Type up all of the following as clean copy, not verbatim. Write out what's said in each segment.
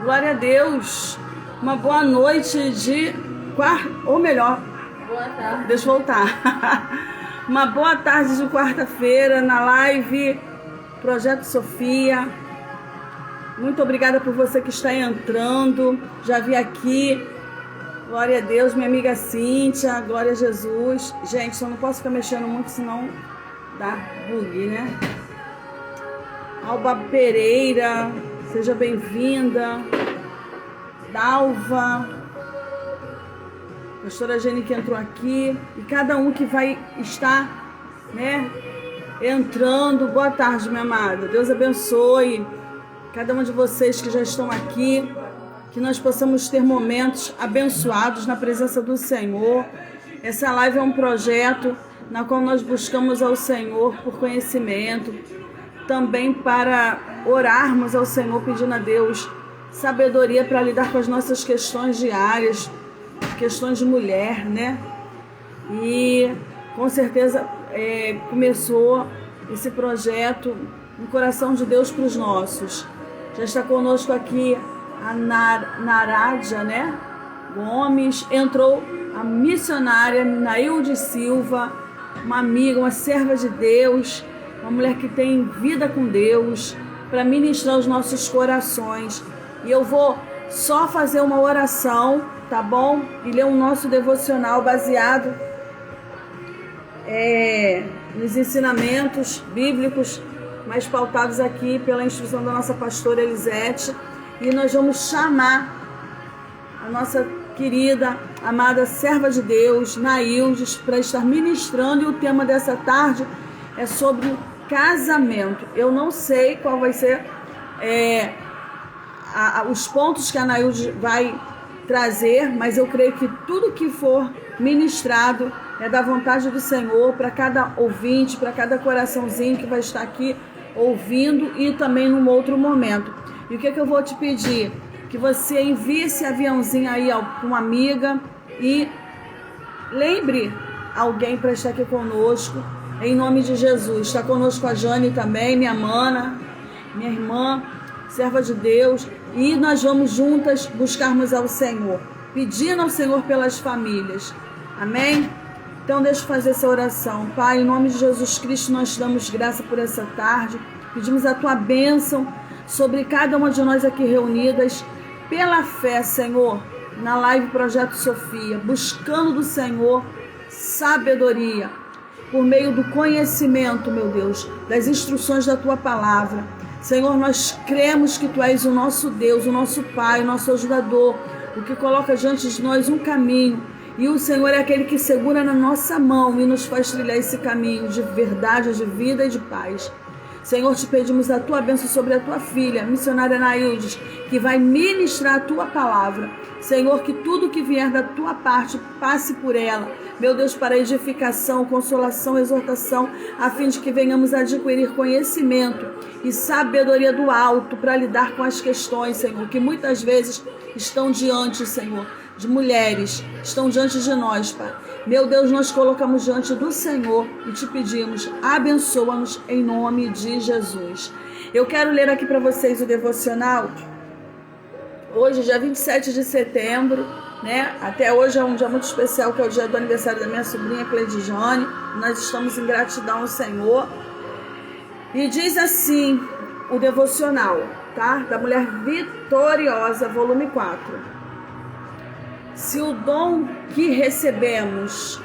Glória a Deus. Uma boa noite de ou melhor, boa tarde. Deixa eu voltar. Uma boa tarde de quarta-feira na live Projeto Sofia. Muito obrigada por você que está entrando. Já vi aqui. Glória a Deus, minha amiga Cíntia. Glória a Jesus. Gente, eu não posso ficar mexendo muito, senão dá bug, né? Alba Pereira, seja bem-vinda. Dalva, pastora Jenny que entrou aqui, e cada um que vai estar, né, entrando. Boa tarde, minha amada. Deus abençoe cada um de vocês que já estão aqui, que nós possamos ter momentos abençoados na presença do Senhor. Essa live é um projeto na qual nós buscamos ao Senhor por conhecimento, também para orarmos ao Senhor pedindo a Deus sabedoria para lidar com as nossas questões diárias, questões de mulher, né? E com certeza começou esse projeto no coração de Deus para os nossos. Já está conosco aqui a Narádia, né? Gomes, entrou a missionária Nailde Silva, uma amiga, uma serva de Deus, uma mulher que tem vida com Deus, para ministrar os nossos corações. E eu vou só fazer uma oração, tá bom? E ler um nosso devocional baseado nos ensinamentos bíblicos, mais pautados aqui pela instrução da nossa pastora Elisete. E nós vamos chamar a nossa querida, amada serva de Deus, Naildes, para estar ministrando. E o tema dessa tarde é sobre casamento. Eu não sei qual vai ser os pontos que a Nailde vai trazer, mas eu creio que tudo que for ministrado é da vontade do Senhor para cada ouvinte, para cada coraçãozinho que vai estar aqui ouvindo e também num outro momento. E o que eu vou te pedir? Que você envie esse aviãozinho aí para uma amiga e lembre alguém para estar aqui conosco, em nome de Jesus. Está conosco a Jane também, minha mana, minha irmã, serva de Deus, e nós vamos juntas buscarmos ao Senhor, pedindo ao Senhor pelas famílias. Amém? Então deixa eu fazer essa oração. Pai, em nome de Jesus Cristo, nós te damos graça por essa tarde, pedimos a tua bênção sobre cada uma de nós aqui reunidas, pela fé, Senhor, na live Projeto Sofia, buscando do Senhor sabedoria, por meio do conhecimento, meu Deus, das instruções da tua palavra. Senhor, nós cremos que tu és o nosso Deus, o nosso Pai, o nosso ajudador, o que coloca diante de nós um caminho. E o Senhor é aquele que segura na nossa mão e nos faz trilhar esse caminho de verdade, de vida e de paz. Senhor, te pedimos a tua bênção sobre a tua filha, missionária Naildes, que vai ministrar a tua palavra. Senhor, que tudo que vier da tua parte passe por ela, meu Deus, para edificação, consolação, exortação, a fim de que venhamos adquirir conhecimento e sabedoria do alto para lidar com as questões, Senhor, que muitas vezes estão diante, Senhor, de mulheres, estão diante de nós, Pai. Meu Deus, nós colocamos diante do Senhor e te pedimos, abençoa-nos em nome de Jesus. Eu quero ler aqui para vocês o devocional. Hoje, dia 27 de setembro, né? Até hoje é um dia muito especial, que é o dia do aniversário da minha sobrinha Cleidijane. Nós estamos em gratidão ao Senhor. E diz assim o devocional, tá? Da Mulher Vitoriosa, volume 4. Se o dom que recebemos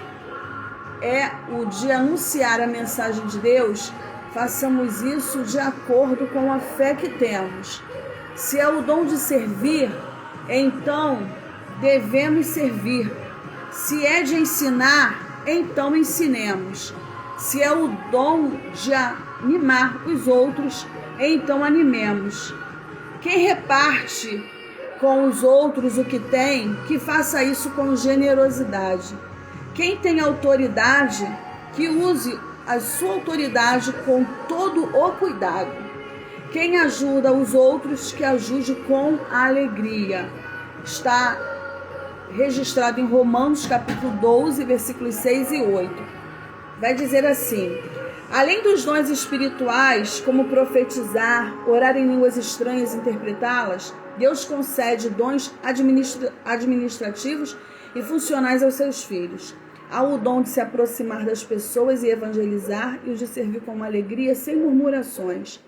é o de anunciar a mensagem de Deus, façamos isso de acordo com a fé que temos. Se é o dom de servir, então devemos servir. Se é de ensinar, então ensinemos. Se é o dom de animar os outros, então animemos. Quem reparte com os outros o que tem, que faça isso com generosidade. Quem tem autoridade, que use a sua autoridade com todo o cuidado. Quem ajuda os outros, que ajude com alegria. Está registrado em Romanos capítulo 12, versículos 6 e 8. Vai dizer assim: além dos dons espirituais, como profetizar, orar em línguas estranhas e interpretá-las, Deus concede dons administrativos e funcionais aos seus filhos. Há o dom de se aproximar das pessoas e evangelizar, e os de servir com alegria, sem murmurações.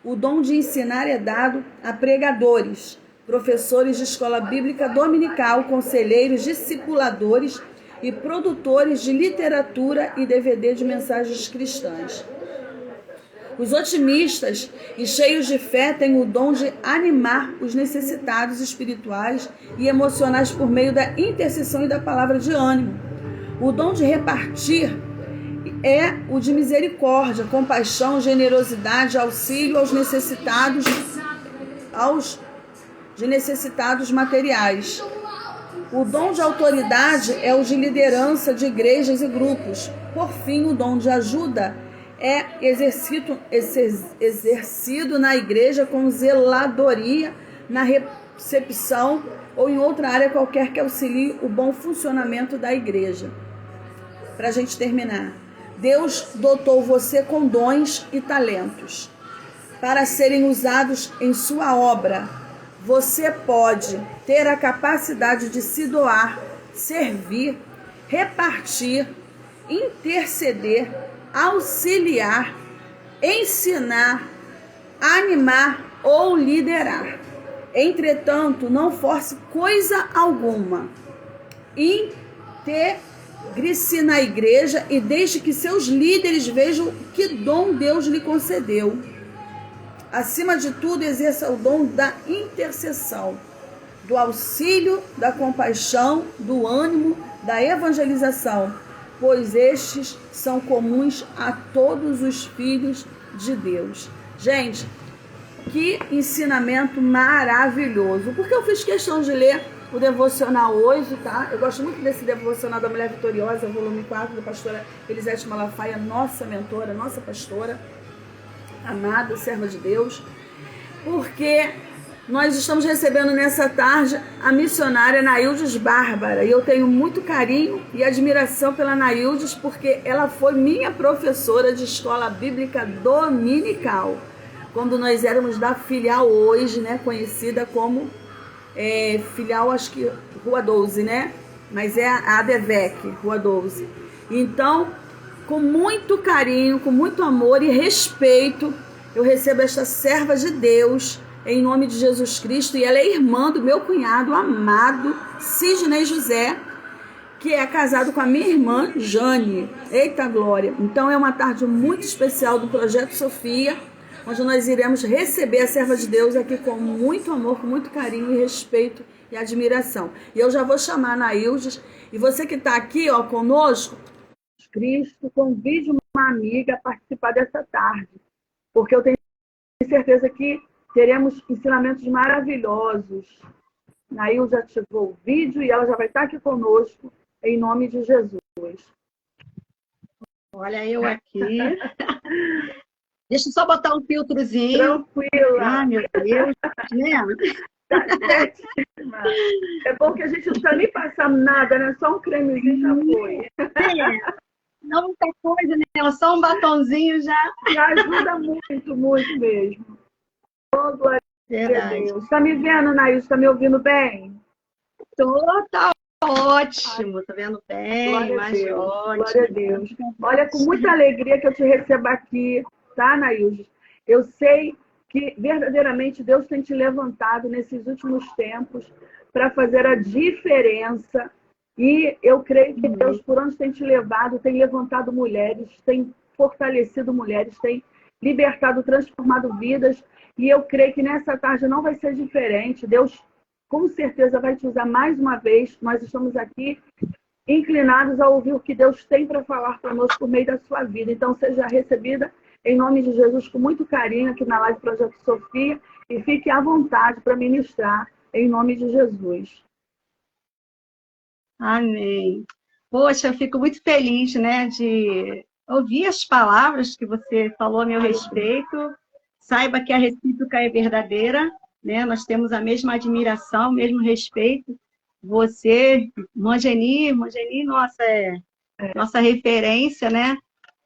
O dom de ensinar é dado a pregadores, professores de escola bíblica dominical, conselheiros, discipuladores e produtores de literatura e DVD de mensagens cristãs. Os otimistas e cheios de fé têm o dom de animar os necessitados espirituais e emocionais por meio da intercessão e da palavra de ânimo. O dom de repartir é o de misericórdia, compaixão, generosidade, auxílio aos necessitados materiais. O dom de autoridade é o de liderança de igrejas e grupos. Por fim, o dom de ajuda é exercido na igreja com zeladoria, na recepção ou em outra área qualquer que auxilie o bom funcionamento da igreja. Para a gente terminar, Deus dotou você com dons e talentos para serem usados em sua obra. Você pode ter a capacidade de se doar, servir, repartir, interceder, auxiliar, ensinar, animar ou liderar. Entretanto, não force coisa alguma. Integre-se na igreja e deixe que seus líderes vejam que dom Deus lhe concedeu. Acima de tudo, exerça o dom da intercessão, do auxílio, da compaixão, do ânimo, da evangelização, pois estes são comuns a todos os filhos de Deus. Gente, que ensinamento maravilhoso! Porque eu fiz questão de ler o devocional hoje, tá? Eu gosto muito desse devocional da Mulher Vitoriosa, volume 4, da pastora Elisete Malafaia, nossa mentora, nossa pastora, amada, serva de Deus, porque nós estamos recebendo nessa tarde a missionária Naildes Bárbara, e eu tenho muito carinho e admiração pela Naildes, porque ela foi minha professora de escola bíblica dominical, quando nós éramos da filial hoje, né, conhecida como filial, acho que Rua 12, né, mas é a ADVEC, Rua 12. Então, com muito carinho, com muito amor e respeito, eu recebo esta serva de Deus, em nome de Jesus Cristo, e ela é irmã do meu cunhado amado, Sidney José, que é casado com a minha irmã, Jane. Eita glória! Então é uma tarde muito especial do Projeto Sofia, onde nós iremos receber a serva de Deus aqui com muito amor, com muito carinho e respeito e admiração. E eu já vou chamar a Naildes, e você que está aqui, ó, conosco, Cristo, convide uma amiga a participar dessa tarde, porque eu tenho certeza que teremos ensinamentos maravilhosos. Nail já ativou o vídeo e ela já vai estar aqui conosco, em nome de Jesus. Olha eu aqui. Deixa eu só botar um filtrozinho. Tranquila. Ah, meu Deus. Tá certíssima. É bom que a gente não precisa nem passar nada, né? Só um cremezinho já foi. Não muita coisa, né? Só um batonzinho já. Já ajuda muito, muito mesmo. Oh, glória a Deus. Está me vendo, Naís? Está me ouvindo bem? Tá ótimo. Tá vendo bem? Mas ótimo. Glória a Deus. Olha, com muita alegria que eu te recebo aqui, tá, Naís? Eu sei que verdadeiramente Deus tem te levantado nesses últimos tempos para fazer a diferença. E eu creio que Deus, por onde tem te levado, tem levantado mulheres, tem fortalecido mulheres, tem libertado, transformado vidas. E eu creio que nessa tarde não vai ser diferente. Deus, com certeza, vai te usar mais uma vez. Nós estamos aqui inclinados a ouvir o que Deus tem para falar conosco por meio da sua vida. Então, seja recebida em nome de Jesus com muito carinho aqui na live Projeto Sofia e fique à vontade para ministrar em nome de Jesus. Amém. Poxa, eu fico muito feliz, né, de ouvir as palavras que você falou a meu respeito. Saiba que a recíproca é verdadeira, né? Nós temos a mesma admiração, o mesmo respeito. Você, Mangeni, nossa, nossa referência, né?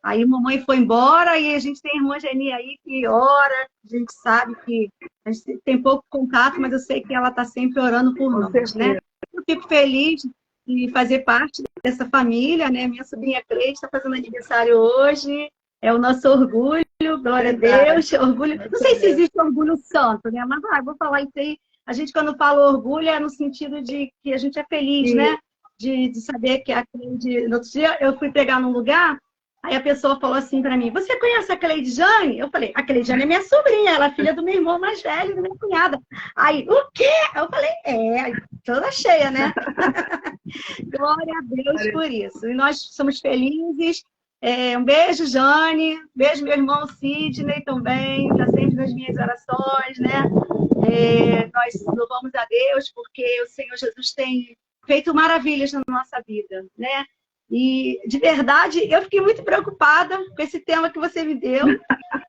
Aí mamãe foi embora e a gente tem a irmã Geni aí que ora, a gente sabe que a gente tem pouco contato, mas eu sei que ela está sempre orando por nós, né? Eu fico feliz de fazer parte dessa família, né? Minha sobrinha Cleide está fazendo aniversário hoje, é o nosso orgulho, glória a Deus, orgulho. Não sei se existe orgulho santo, né? Mas vou falar isso aí. A gente, quando fala orgulho, é no sentido de que a gente é feliz, né? De saber que a Cleide... No outro dia, eu fui pregar num lugar, aí a pessoa falou assim para mim, você conhece a Cleide Jane? Eu falei, a Cleide Jane é minha sobrinha, ela é filha do meu irmão mais velho, da minha cunhada. Aí, o quê? Eu falei, toda cheia, né? Glória a Deus por isso. E nós somos felizes. Um beijo, Jane. Beijo, meu irmão Sidney também, está sempre nas minhas orações, né? Nós louvamos a Deus porque o Senhor Jesus tem feito maravilhas na nossa vida, né? E, de verdade, eu fiquei muito preocupada com esse tema que você me deu.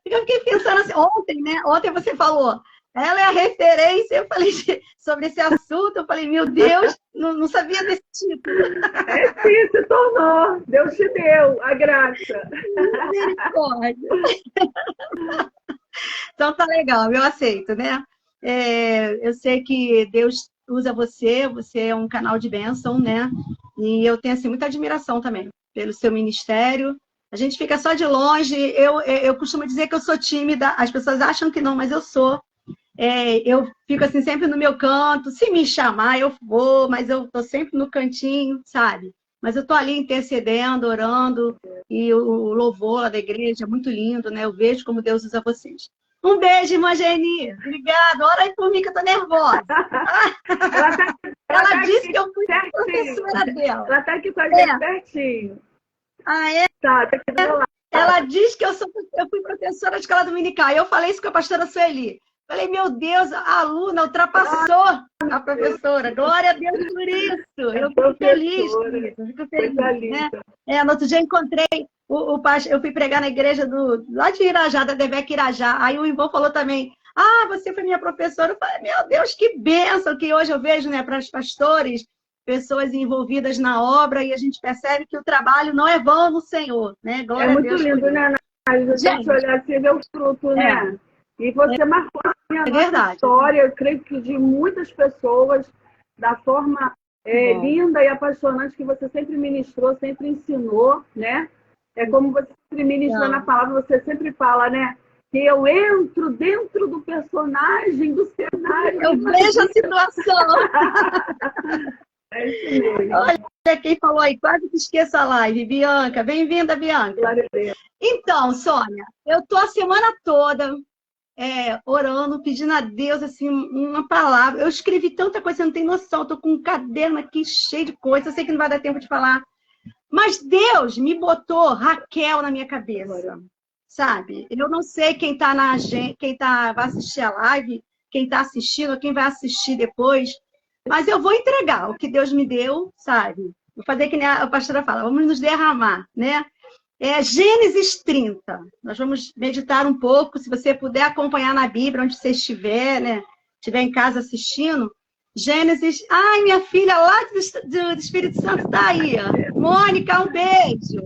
Eu fiquei pensando assim, ontem, né? Ontem você falou, ela é a referência, eu falei sobre esse assunto, eu falei, meu Deus, não sabia desse título. Sim, se tornou. Deus te deu a graça. Misericórdia. Então tá legal, eu aceito, né? Eu sei que Deus usa você é um canal de bênção, né? E eu tenho assim, muita admiração também pelo seu ministério. A gente fica só de longe, eu costumo dizer que eu sou tímida, as pessoas acham que não, mas eu sou. Eu fico assim sempre no meu canto, se me chamar eu vou, mas eu tô sempre no cantinho, sabe? Mas eu tô ali intercedendo, orando, e o louvor lá da igreja é muito lindo, né? Eu vejo como Deus usa vocês. Um beijo, irmã Geni. Obrigada. Ora aí por mim que eu tô nervosa. Ela disse que eu fui professora dela. Ela tá aqui com a gente pertinho. Ah, é? Tá aqui do meu lado. Ela diz que eu fui professora de escola dominical. Eu falei isso com a pastora Sueli. Falei, meu Deus, a aluna ultrapassou a professora. Glória a Deus por isso. Eu fico feliz. Fico feliz, né? No outro dia encontrei eu fui pregar na igreja lá de Irajá, da Devec Irajá. Aí o irmão falou também, você foi minha professora. Eu falei, meu Deus, que bênção que hoje eu vejo, né, para os pastores, pessoas envolvidas na obra, e a gente percebe que o trabalho não é vão no Senhor, né? Glória a Deus. É muito lindo, né, Nádia? A gente olhar assim e ver o fruto, né? E você marcou a nossa história, eu creio que de muitas pessoas, da forma linda e apaixonante que você sempre ministrou, sempre ensinou, né? É como você sempre ministra na palavra, você sempre fala, né? Que eu entro dentro do personagem, do cenário. Eu vejo a situação. É isso mesmo. Olha quem falou aí, quase que esqueça a live. Bianca, bem-vinda, Bianca. Então, Sônia, eu tô a semana toda orando, pedindo a Deus assim, uma palavra. Eu escrevi tanta coisa, você não tem noção. Eu tô com um caderno aqui cheio de coisa. Eu sei que não vai dar tempo de falar. Mas Deus me botou Raquel na minha cabeça, sabe? Eu não sei quem vai assistir a live, quem está assistindo, quem vai assistir depois, mas eu vou entregar o que Deus me deu, sabe? Vou fazer que nem a pastora fala, vamos nos derramar, né? Gênesis 30. Nós vamos meditar um pouco, se você puder acompanhar na Bíblia, onde você estiver, né? Estiver em casa assistindo. Gênesis... Ai, minha filha lá do Espírito Santo está aí. Ó. Mônica, um beijo.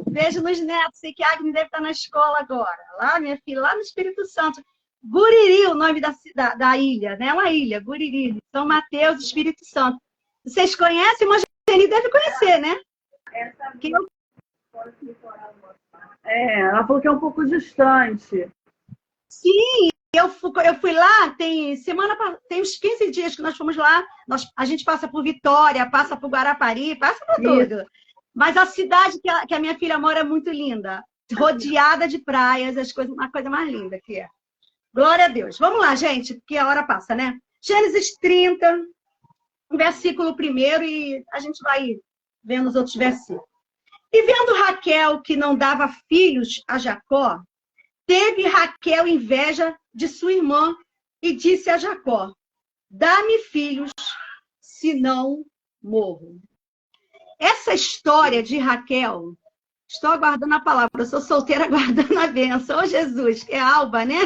Beijo nos netos. Sei que a Agnes deve estar na escola agora. Lá, minha filha, lá no Espírito Santo. Guriri, o nome da ilha, né? Uma ilha, Guriri. São Mateus, Espírito Santo. Vocês conhecem? Mas a Geni deve conhecer, né? Ela falou que é um pouco distante. Sim, eu fui lá, tem uns 15 dias que nós fomos lá, a gente passa por Vitória, passa por Guarapari, passa por tudo. Mas a cidade que a minha filha mora é muito linda, rodeada de praias, uma coisa mais linda que é. Glória a Deus. Vamos lá, gente, porque a hora passa, né? Gênesis 30, versículo 1, e a gente vai vendo os outros versículos. E vendo Raquel que não dava filhos a Jacó, teve Raquel inveja de sua irmã e disse a Jacó, dá-me filhos, senão morro. Essa história de Raquel Estou aguardando a palavra. Eu sou solteira aguardando a bênção. Ô, Jesus, que é Alba, né?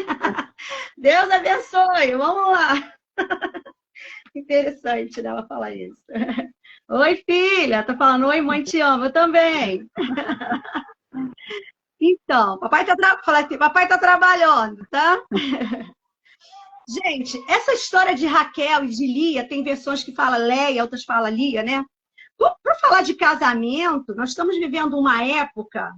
Deus abençoe. Vamos lá. Interessante, né, ela falar isso. Oi, filha. Tô falando, oi, mãe, te amo. Eu também. Então, papai tá trabalhando, tá? Gente, essa história de Raquel e de Lia, tem versões que falam Leia, outras falam Lia, né? Para falar de casamento, nós estamos vivendo uma época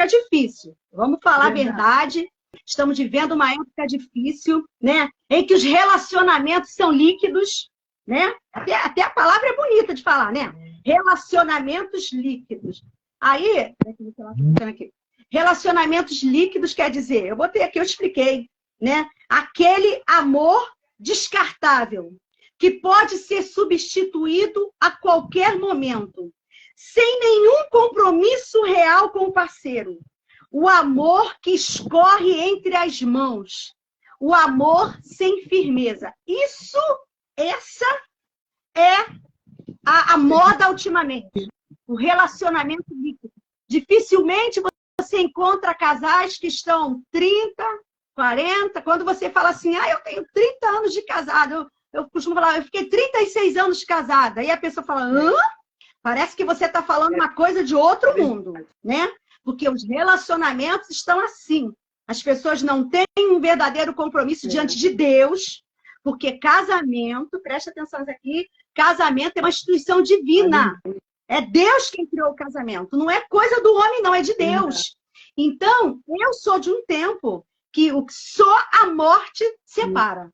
difícil. Vamos falar a verdade. Estamos vivendo uma época difícil, né? Em que os relacionamentos são líquidos, né? Até a palavra é bonita de falar, né? Relacionamentos líquidos. Aí, relacionamentos líquidos quer dizer, eu botei aqui, eu expliquei, né? Aquele amor descartável, que pode ser substituído a qualquer momento, sem nenhum compromisso real com o parceiro. O amor que escorre entre as mãos. O amor sem firmeza. Essa é a moda ultimamente. O relacionamento líquido. Dificilmente você encontra casais que estão 30, 40, quando você fala assim, eu tenho 30 anos de casado, eu costumo falar, eu fiquei 36 anos de casada. Aí a pessoa fala, hã? Parece que você está falando uma coisa de outro mundo, né? Porque os relacionamentos estão assim. As pessoas não têm um verdadeiro compromisso diante de Deus, porque casamento, presta atenção aqui, casamento é uma instituição divina. É Deus quem criou o casamento. Não é coisa do homem, não, é de Deus. Então, eu sou de um tempo que só a morte separa.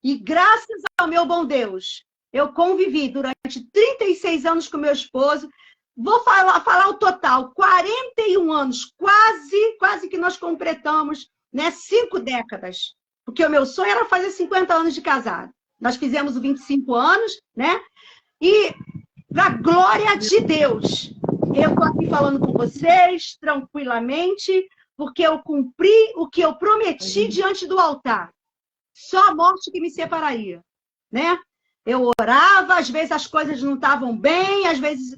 E graças ao meu bom Deus, eu convivi durante 36 anos com meu esposo. Vou falar o total, 41 anos, quase que nós completamos, né, 5 décadas. Porque o meu sonho era fazer 50 anos de casado. Nós fizemos os 25 anos, né? E, para glória de Deus, eu estou aqui falando com vocês, tranquilamente, porque eu cumpri o que eu prometi diante do altar. Só a morte que me separaria, né? Eu orava, às vezes as coisas não estavam bem, às vezes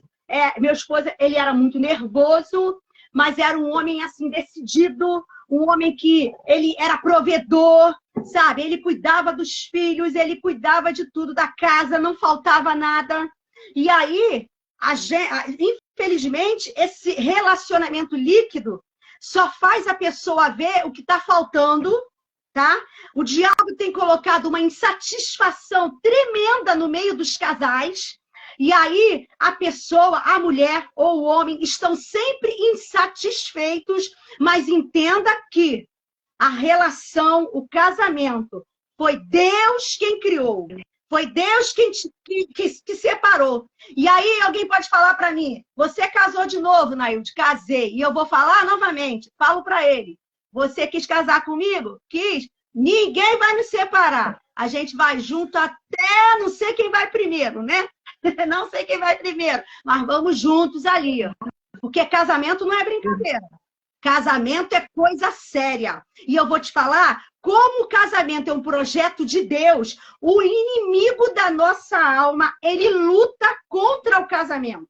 meu esposo, ele era muito nervoso, mas era um homem assim decidido, um homem que ele era provedor, sabe? Ele cuidava dos filhos, ele cuidava de tudo, da casa, não faltava nada. E aí, infelizmente, esse relacionamento líquido só faz a pessoa ver o que está faltando, tá? O diabo tem colocado uma insatisfação tremenda no meio dos casais. E aí, a pessoa, a mulher ou o homem estão sempre insatisfeitos, mas entenda que a relação, o casamento, foi Deus quem criou. Foi Deus quem que separou. E aí alguém pode falar para mim, você casou de novo, Nailde? Casei. E eu vou falar novamente, falo para ele, você quis casar comigo? Quis. Ninguém vai nos separar. A gente vai junto até não sei quem vai primeiro, né? Não sei quem vai primeiro, mas vamos juntos ali. Porque casamento não é brincadeira. Casamento é coisa séria. E eu vou te falar, como o casamento é um projeto de Deus, o inimigo da nossa alma, ele luta contra o casamento.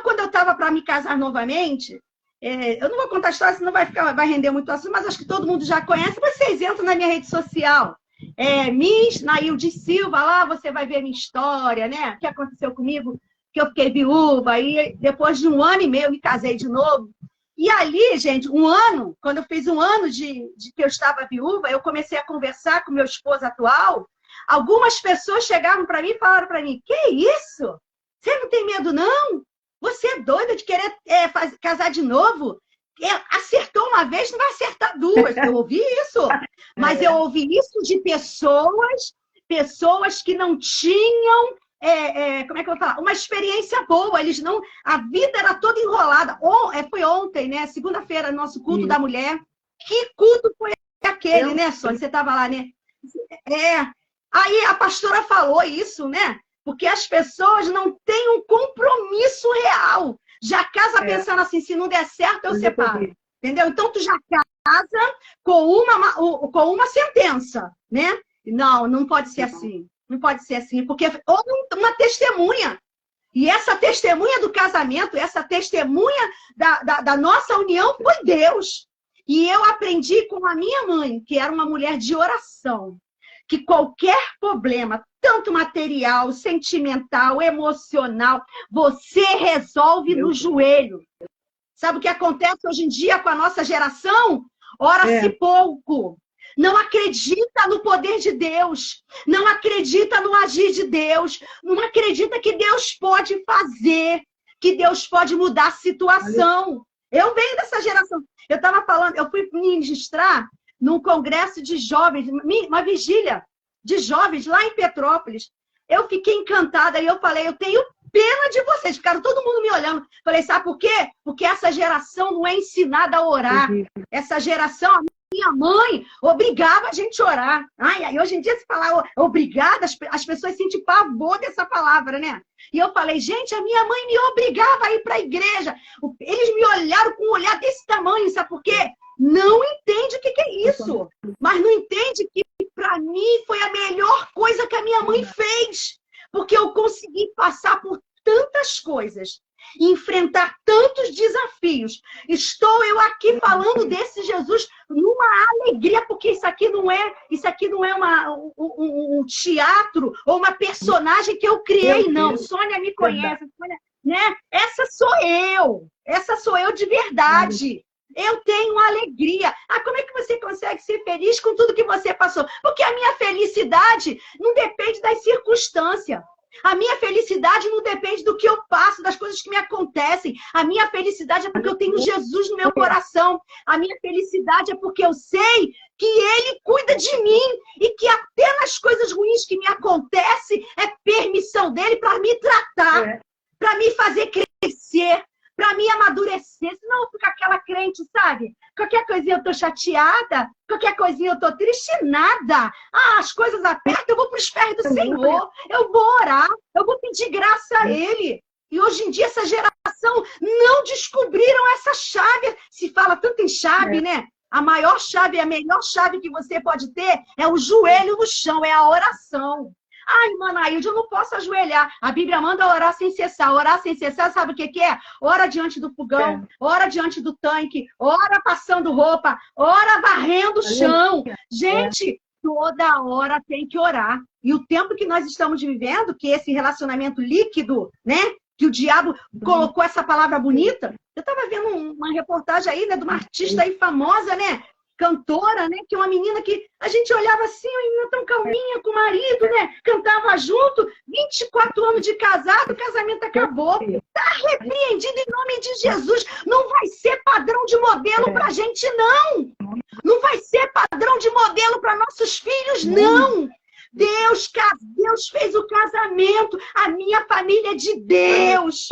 Quando eu estava para me casar novamente, eu não vou contar a história, senão vai render muito assunto, mas acho que todo mundo já conhece. Vocês entram na minha rede social, Miss Nailde Silva, lá você vai ver minha história, né? O que aconteceu comigo, que eu fiquei viúva, e depois de 1 ano e meio eu me casei de novo. E ali, gente, quando eu fiz 1 ano de que eu estava viúva, eu comecei a conversar com meu esposo atual. Algumas pessoas chegaram para mim e falaram para mim, que isso? Você não tem medo, não? Você é doida de querer casar de novo? Acertou uma vez, não vai acertar 2. Eu ouvi isso. Mas eu ouvi isso de pessoas que não tinham... como é que eu vou falar? Uma experiência boa. A vida era toda enrolada. Foi ontem, né? Segunda-feira, nosso culto da mulher. Que culto foi aquele, né, Sônia? Você estava lá, né? Aí a pastora falou isso, né? Porque as pessoas não têm um compromisso real. Já casa pensando assim, se não der certo, eu separo. Entendeu? Então, tu já casa com uma sentença, né? Não pode ser assim. Não pode ser assim, porque ou uma testemunha. E essa testemunha do casamento, essa testemunha da nossa união foi Deus. E eu aprendi com a minha mãe, que era uma mulher de oração, que qualquer problema, tanto material, sentimental, emocional, você resolve no joelho. Sabe o que acontece hoje em dia com a nossa geração? Ora-se pouco. Não acredita no poder de Deus. Não acredita no agir de Deus. Não acredita que Deus pode fazer. Que Deus pode mudar a situação. Eu venho dessa geração. Eu estava falando, eu fui ministrar num congresso de jovens, uma vigília de jovens lá em Petrópolis. Eu fiquei encantada e eu falei, eu tenho pena de vocês. Ficaram todo mundo me olhando. Falei, sabe por quê? Porque essa geração não é ensinada a orar. Essa geração, a minha mãe obrigava a gente a orar. Ai, hoje em dia se falar obrigada, as pessoas sentem pavor dessa palavra, né? E eu falei, gente, a minha mãe me obrigava a ir para a igreja. Eles me olharam com um olhar desse tamanho, sabe por quê? Não entende o que é isso. Mas não entende que, para mim, foi a melhor coisa que a minha mãe fez. Porque eu consegui passar por tantas coisas, enfrentar tantos desafios. Estou eu aqui falando desse Jesus numa alegria, porque isso aqui não é um teatro ou uma personagem que eu criei, não. Sônia me conhece, Sônia, né? Essa sou eu de verdade. Eu tenho alegria. Como é que você consegue ser feliz com tudo que você passou? Porque a minha felicidade não depende das circunstâncias. A minha felicidade não depende do que eu passo, das coisas que me acontecem. A minha felicidade é porque eu tenho Jesus no meu coração. A minha felicidade é porque eu sei que Ele cuida de mim e que até nas coisas ruins que me acontecem é permissão dEle para me tratar, para me fazer crescer, para me amadurecer. Senão eu fico aquela crente, sabe? Qualquer coisinha eu tô chateada, qualquer coisinha eu tô triste, nada. As coisas apertam, eu vou para os pés do Senhor, eu vou orar, eu vou pedir graça a Ele. E hoje em dia essa geração não descobriram essa chave. Se fala tanto em chave, né? A maior chave, a melhor chave que você pode ter é o joelho no chão, é a oração. Manaílde, eu não posso ajoelhar. A Bíblia manda orar sem cessar. Orar sem cessar, sabe o que é? Ora diante do fogão, ora diante do tanque, ora passando roupa, ora varrendo o chão. Gente, toda hora tem que orar. E o tempo que nós estamos vivendo, que esse relacionamento líquido, né? Que o diabo colocou essa palavra bonita. Eu estava vendo uma reportagem aí, né? De uma artista aí famosa, né? Cantora, né? Que é uma menina que a gente olhava assim, uma menina tão calminha com o marido, né? Cantava junto, 24 anos de casado, o casamento acabou. Está repreendido em nome de Jesus. Não vai ser padrão de modelo para a gente, não. Não vai ser padrão de modelo para nossos filhos, não. Deus fez o casamento. A minha família é de Deus.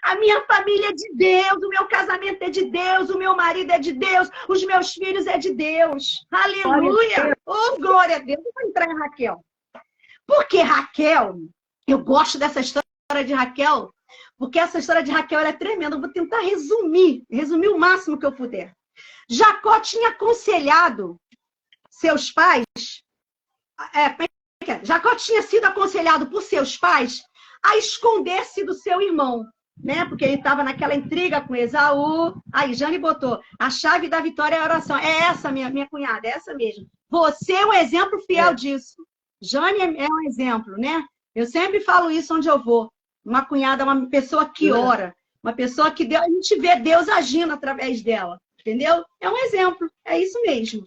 A minha família é de Deus, o meu casamento é de Deus, o meu marido é de Deus, os meus filhos é de Deus. Aleluia! Oh, glória a Deus! Eu vou entrar em Raquel. Porque Raquel, eu gosto dessa história de Raquel, porque essa história de Raquel é tremenda. Eu vou tentar resumir o máximo que eu puder. Jacó tinha aconselhado seus pais, Jacó tinha sido aconselhado por seus pais a esconder-se do seu irmão. Né? Porque ele estava naquela intriga com Esaú. Aí, Jane botou, a chave da vitória é a oração. É essa, minha cunhada, é essa mesmo. Você é um exemplo fiel disso. Jane é um exemplo, né? Eu sempre falo isso onde eu vou. Uma cunhada, uma pessoa que ora. Uma pessoa que a gente vê Deus agindo através dela. Entendeu? É um exemplo. É isso mesmo.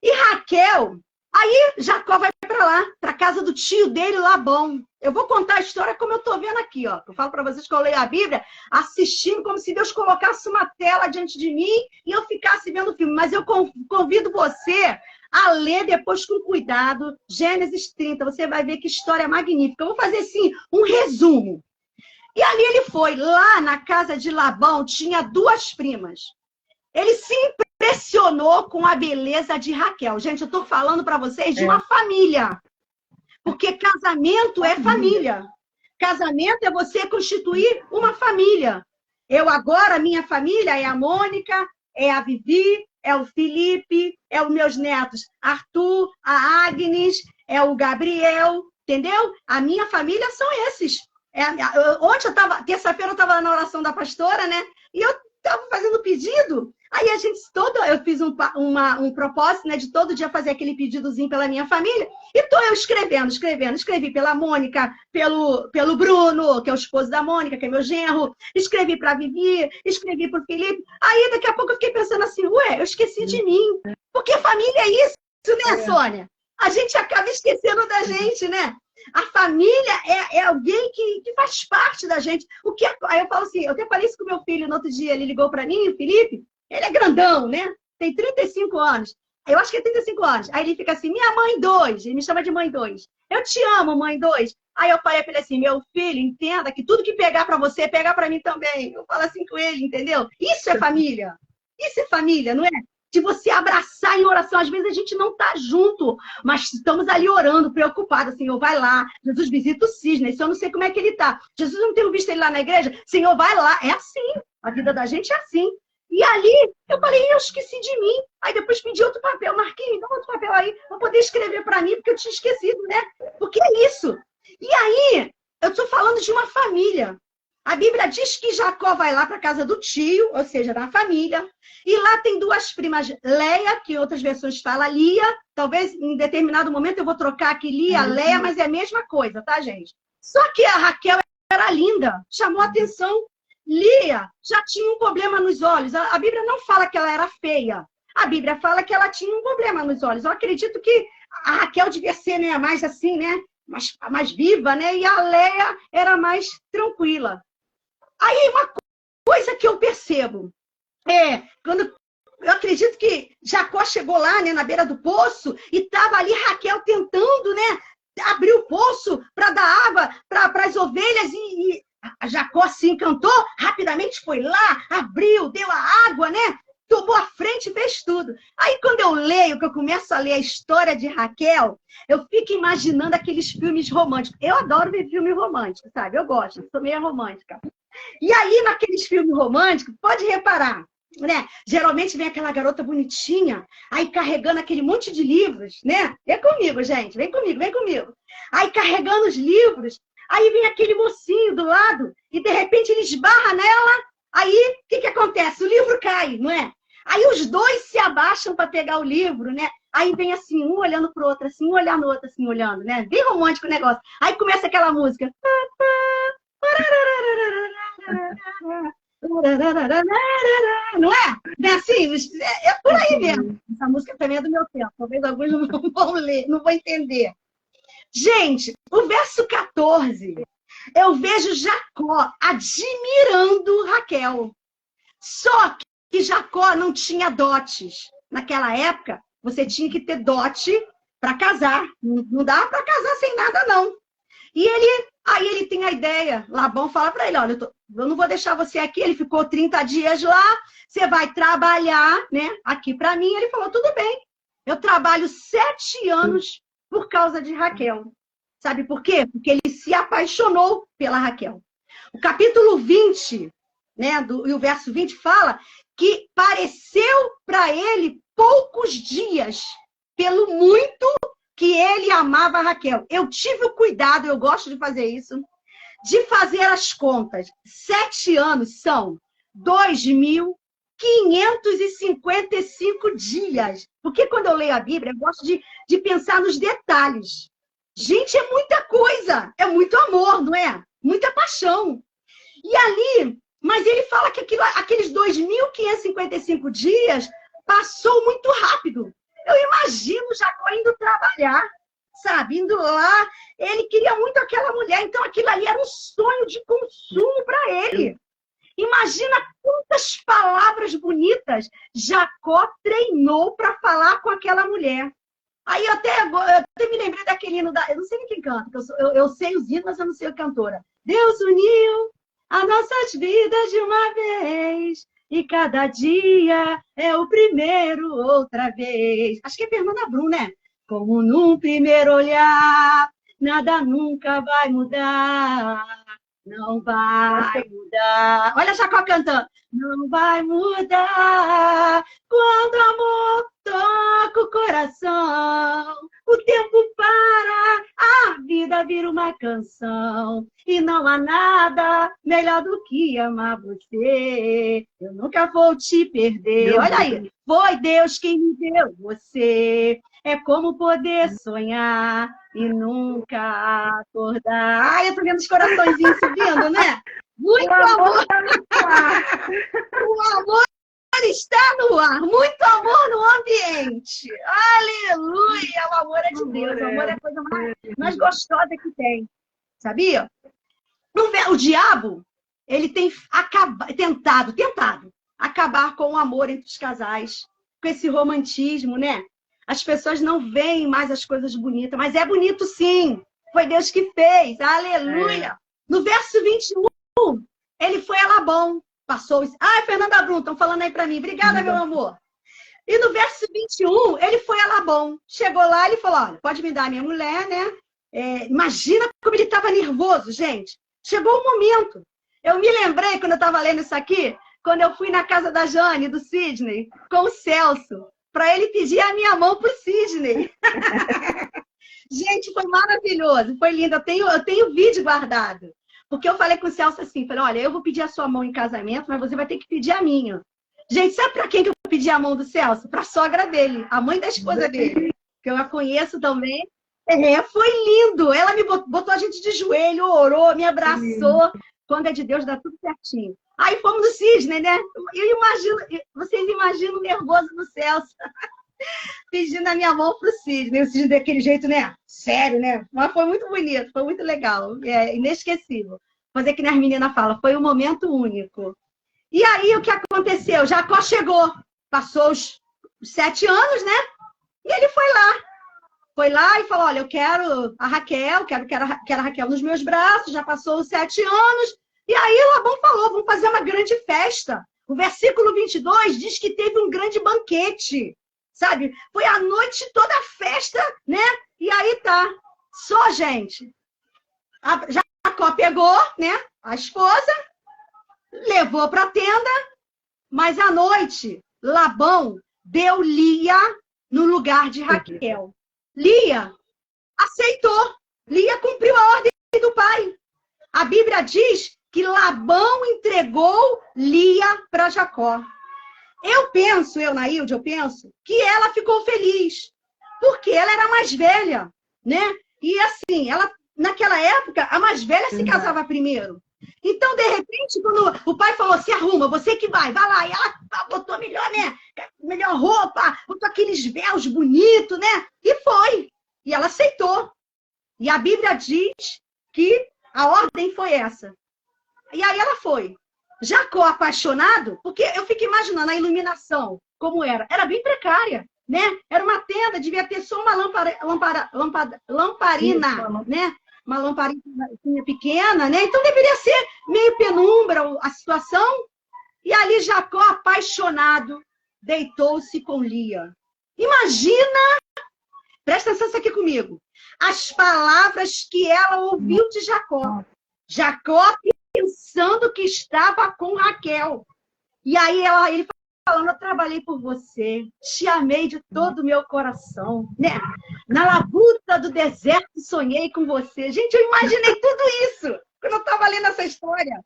E Raquel, aí Jacó vai para lá, para casa do tio dele, Labão. Eu vou contar a história como eu estou vendo aqui, ó. Eu falo para vocês que eu leio a Bíblia assistindo como se Deus colocasse uma tela diante de mim e eu ficasse vendo o filme. Mas eu convido você a ler depois com cuidado Gênesis 30. Você vai ver que história magnífica. Eu vou fazer, assim, um resumo. E ali ele foi. Lá na casa de Labão tinha duas primas. Ele se impressionou com a beleza de Raquel. Gente, eu estou falando para vocês de uma família. Porque casamento é família. Casamento é você constituir uma família. Eu agora, minha família é a Mônica, é a Vivi, é o Felipe, é os meus netos Arthur, a Agnes, é o Gabriel, entendeu? A minha família são esses. Ontem terça-feira eu estava na oração da pastora, né? E eu estava fazendo pedido. Aí eu fiz um propósito, né, de todo dia fazer aquele pedidozinho pela minha família. E tô eu escrevendo. Escrevi pela Mônica, pelo Bruno, que é o esposo da Mônica, que é meu genro. Escrevi para a Vivi, escrevi para o Felipe. Aí daqui a pouco eu fiquei pensando assim, eu esqueci de mim. Porque família é isso, né, Sônia? A gente acaba esquecendo da gente, né? A família é alguém que faz parte da gente. Aí eu falo assim, eu até falei isso com meu filho no outro dia, ele ligou para mim, o Felipe, ele é grandão, né? Tem 35 anos. Eu acho que é 35 anos. Aí ele fica assim, minha mãe 2, ele me chama de mãe 2. Eu te amo, mãe 2. Aí eu falei para ele assim, meu filho, entenda que tudo que pegar para você, pegar para mim também. Eu falo assim com ele, entendeu? Isso é família. Isso é família, não é? De você abraçar em oração. Às vezes a gente não está junto, mas estamos ali orando, preocupados. Senhor, vai lá. Jesus visita o Cisne. Isso eu não sei como é que ele está. Jesus, não tenho visto ele lá na igreja. Senhor, vai lá. É assim. A vida da gente é assim. E ali, eu falei, eu esqueci de mim. Aí depois pedi outro papel. Marquinhos, dá outro papel aí para poder escrever para mim, porque eu tinha esquecido, né? Porque é isso. E aí, eu estou falando de uma família. A Bíblia diz que Jacó vai lá para a casa do tio, ou seja, da família, e lá tem duas primas, Leia, que em outras versões fala Lia, talvez em determinado momento eu vou trocar aqui Lia, Leia, mas é a mesma coisa, tá, gente? Só que a Raquel era linda, chamou a atenção. Lia já tinha um problema nos olhos. A Bíblia não fala que ela era feia. A Bíblia fala que ela tinha um problema nos olhos. Eu acredito que a Raquel devia ser, né, mais assim, né, mais viva, né? E a Leia era mais tranquila. Aí uma coisa que eu percebo quando eu acredito que Jacó chegou lá, né, na beira do poço e estava ali Raquel tentando, né, abrir o poço para dar água para as ovelhas e a Jacó se encantou, rapidamente foi lá, abriu, deu a água, né? Tomou a frente e fez tudo. Aí, quando eu leio, que eu começo a ler a história de Raquel, eu fico imaginando aqueles filmes românticos. Eu adoro ver filme romântico, sabe? Eu gosto, sou meio romântica. E aí, naqueles filmes românticos, pode reparar, né? Geralmente vem aquela garota bonitinha, aí carregando aquele monte de livros, né? Vem comigo, gente, vem comigo, vem comigo. Aí carregando os livros, aí vem aquele mocinho do lado, e de repente ele esbarra nela, aí o que acontece? O livro cai, não é? Aí os dois se abaixam para pegar o livro, né? Aí vem assim, um olhando pro outro, assim, um olhando no outro, assim, olhando, né? Bem romântico o negócio. Aí começa aquela música. Não é? Não é assim? É por aí mesmo. Essa música também é do meu tempo. Talvez alguns não vão ler, não vão entender. Gente, o verso 14, eu vejo Jacó admirando Raquel. Só que Jacó não tinha dotes. Naquela época, você tinha que ter dote para casar. Não dava para casar sem nada, não. E aí ele tem a ideia. Labão fala para ele, olha, eu não vou deixar você aqui. Ele ficou 30 dias lá, você vai trabalhar, né, aqui para mim. Ele falou, tudo bem, eu trabalho 7 anos por causa de Raquel. Sabe por quê? Porque ele se apaixonou pela Raquel. O capítulo 20, né, e o verso 20 fala que pareceu para ele poucos dias, pelo muito que ele amava a Raquel. Eu tive o cuidado, eu gosto de fazer isso, de fazer as contas. 7 anos são 2.555 dias. Porque quando eu leio a Bíblia, eu gosto de pensar nos detalhes. Gente, é muita coisa, é muito amor, não é? Muita paixão. E ali, mas ele fala que aqueles 2.555 dias passou muito rápido. Eu imagino Jacó indo trabalhar, sabe? Indo lá, ele queria muito aquela mulher, então aquilo ali era um sonho de consumo para ele. Imagina quantas palavras bonitas Jacó treinou para falar com aquela mulher. Aí eu até me lembrei daquele hino, eu não sei nem quem canta, eu sei os hinos, mas eu não sei a cantora. Deus uniu as nossas vidas de uma vez, e cada dia é o primeiro outra vez. Acho que é Fernanda Brum, né? Como num primeiro olhar, nada nunca vai mudar. Não vai mudar. Olha Jacó cantando. Não vai mudar. Quando o amor toca o coração, o tempo para, a vida ouvir uma canção. E não há nada melhor do que amar você. Eu nunca vou te perder. Meu Olha Deus. aí, foi Deus quem me deu você. É como poder sonhar e nunca acordar. Ai, eu tô vendo os coraçõezinhos subindo, né? Muito amor. O amor está no ar, muito amor no ambiente. Aleluia! O amor é de Deus, o amor é a coisa mais gostosa que tem. Sabia? O diabo, ele tem tentado acabar com o amor entre os casais, com esse romantismo, né? As pessoas não veem mais as coisas bonitas, mas é bonito sim. Foi Deus que fez. Aleluia! No verso 21, ele foi a Labão. Passou. Ai, Fernanda Brum, estão falando aí para mim. Obrigada, meu amor. E no verso 21, ele foi a Labão. Chegou lá e ele falou: olha, pode me dar minha mulher, né? Imagina como ele estava nervoso, gente. Chegou o momento. Eu me lembrei, quando eu estava lendo isso aqui, quando eu fui na casa da Jane, do Sidney, com o Celso, para ele pedir a minha mão para o Sidney. Gente, foi maravilhoso, foi lindo. Eu tenho vídeo guardado. Porque eu falei com o Celso assim, falei, olha, eu vou pedir a sua mão em casamento, mas você vai ter que pedir a minha. Gente, sabe para quem que eu pedi a mão do Celso? Para a sogra dele, a mãe da esposa dele, que eu a conheço também. Foi lindo. Ela me botou a gente de joelho, orou, me abraçou. Quando é de Deus, dá tudo certinho. Aí fomos no Sidney, né? Vocês imaginam o nervoso do Celso. Pedindo a minha mão pro Sidney. O Sidney daquele jeito, né? Sério, né? Mas foi muito bonito, foi muito legal. É inesquecível. Fazer que nem as meninas falam, foi um momento único. E aí, o que aconteceu? Jacó chegou, passou os 7 anos, né? E ele foi lá. Foi lá e falou, olha, eu quero a Raquel, quero a Raquel nos meus braços, já passou os 7 anos. E aí, Labão falou, vamos fazer uma grande festa. O versículo 22 diz que teve um grande banquete. Sabe? Foi a noite toda a festa, né? E aí tá. Só, gente. Jacó pegou, né? A esposa, levou para a tenda, mas à noite, Labão deu Lia no lugar de Raquel. Lia aceitou. Lia cumpriu a ordem do pai. A Bíblia diz que Labão entregou Lia para Jacó. Nailde, eu penso que ela ficou feliz, porque ela era mais velha, né? E assim, naquela época, a mais velha se casava primeiro. Então, de repente, quando o pai falou, se arruma, você que vai lá. E ela botou a melhor roupa, botou aqueles véus bonitos, né? E foi. E ela aceitou. E a Bíblia diz que a ordem foi essa. E aí ela foi. Jacó apaixonado, porque eu fico imaginando a iluminação, como era. Era bem precária, né? Era uma tenda, devia ter só uma lamparina, né? Uma lamparina pequena, né? Então deveria ser meio penumbra a situação. E ali Jacó, apaixonado, deitou-se com Lia. Imagina, presta atenção aqui comigo, as palavras que ela ouviu de Jacó. Jacó pensando que estava com Raquel. E aí ele falando, eu trabalhei por você, te amei de todo o meu coração, né? Na labuta do deserto sonhei com você. Gente, eu imaginei tudo isso quando eu estava lendo essa história.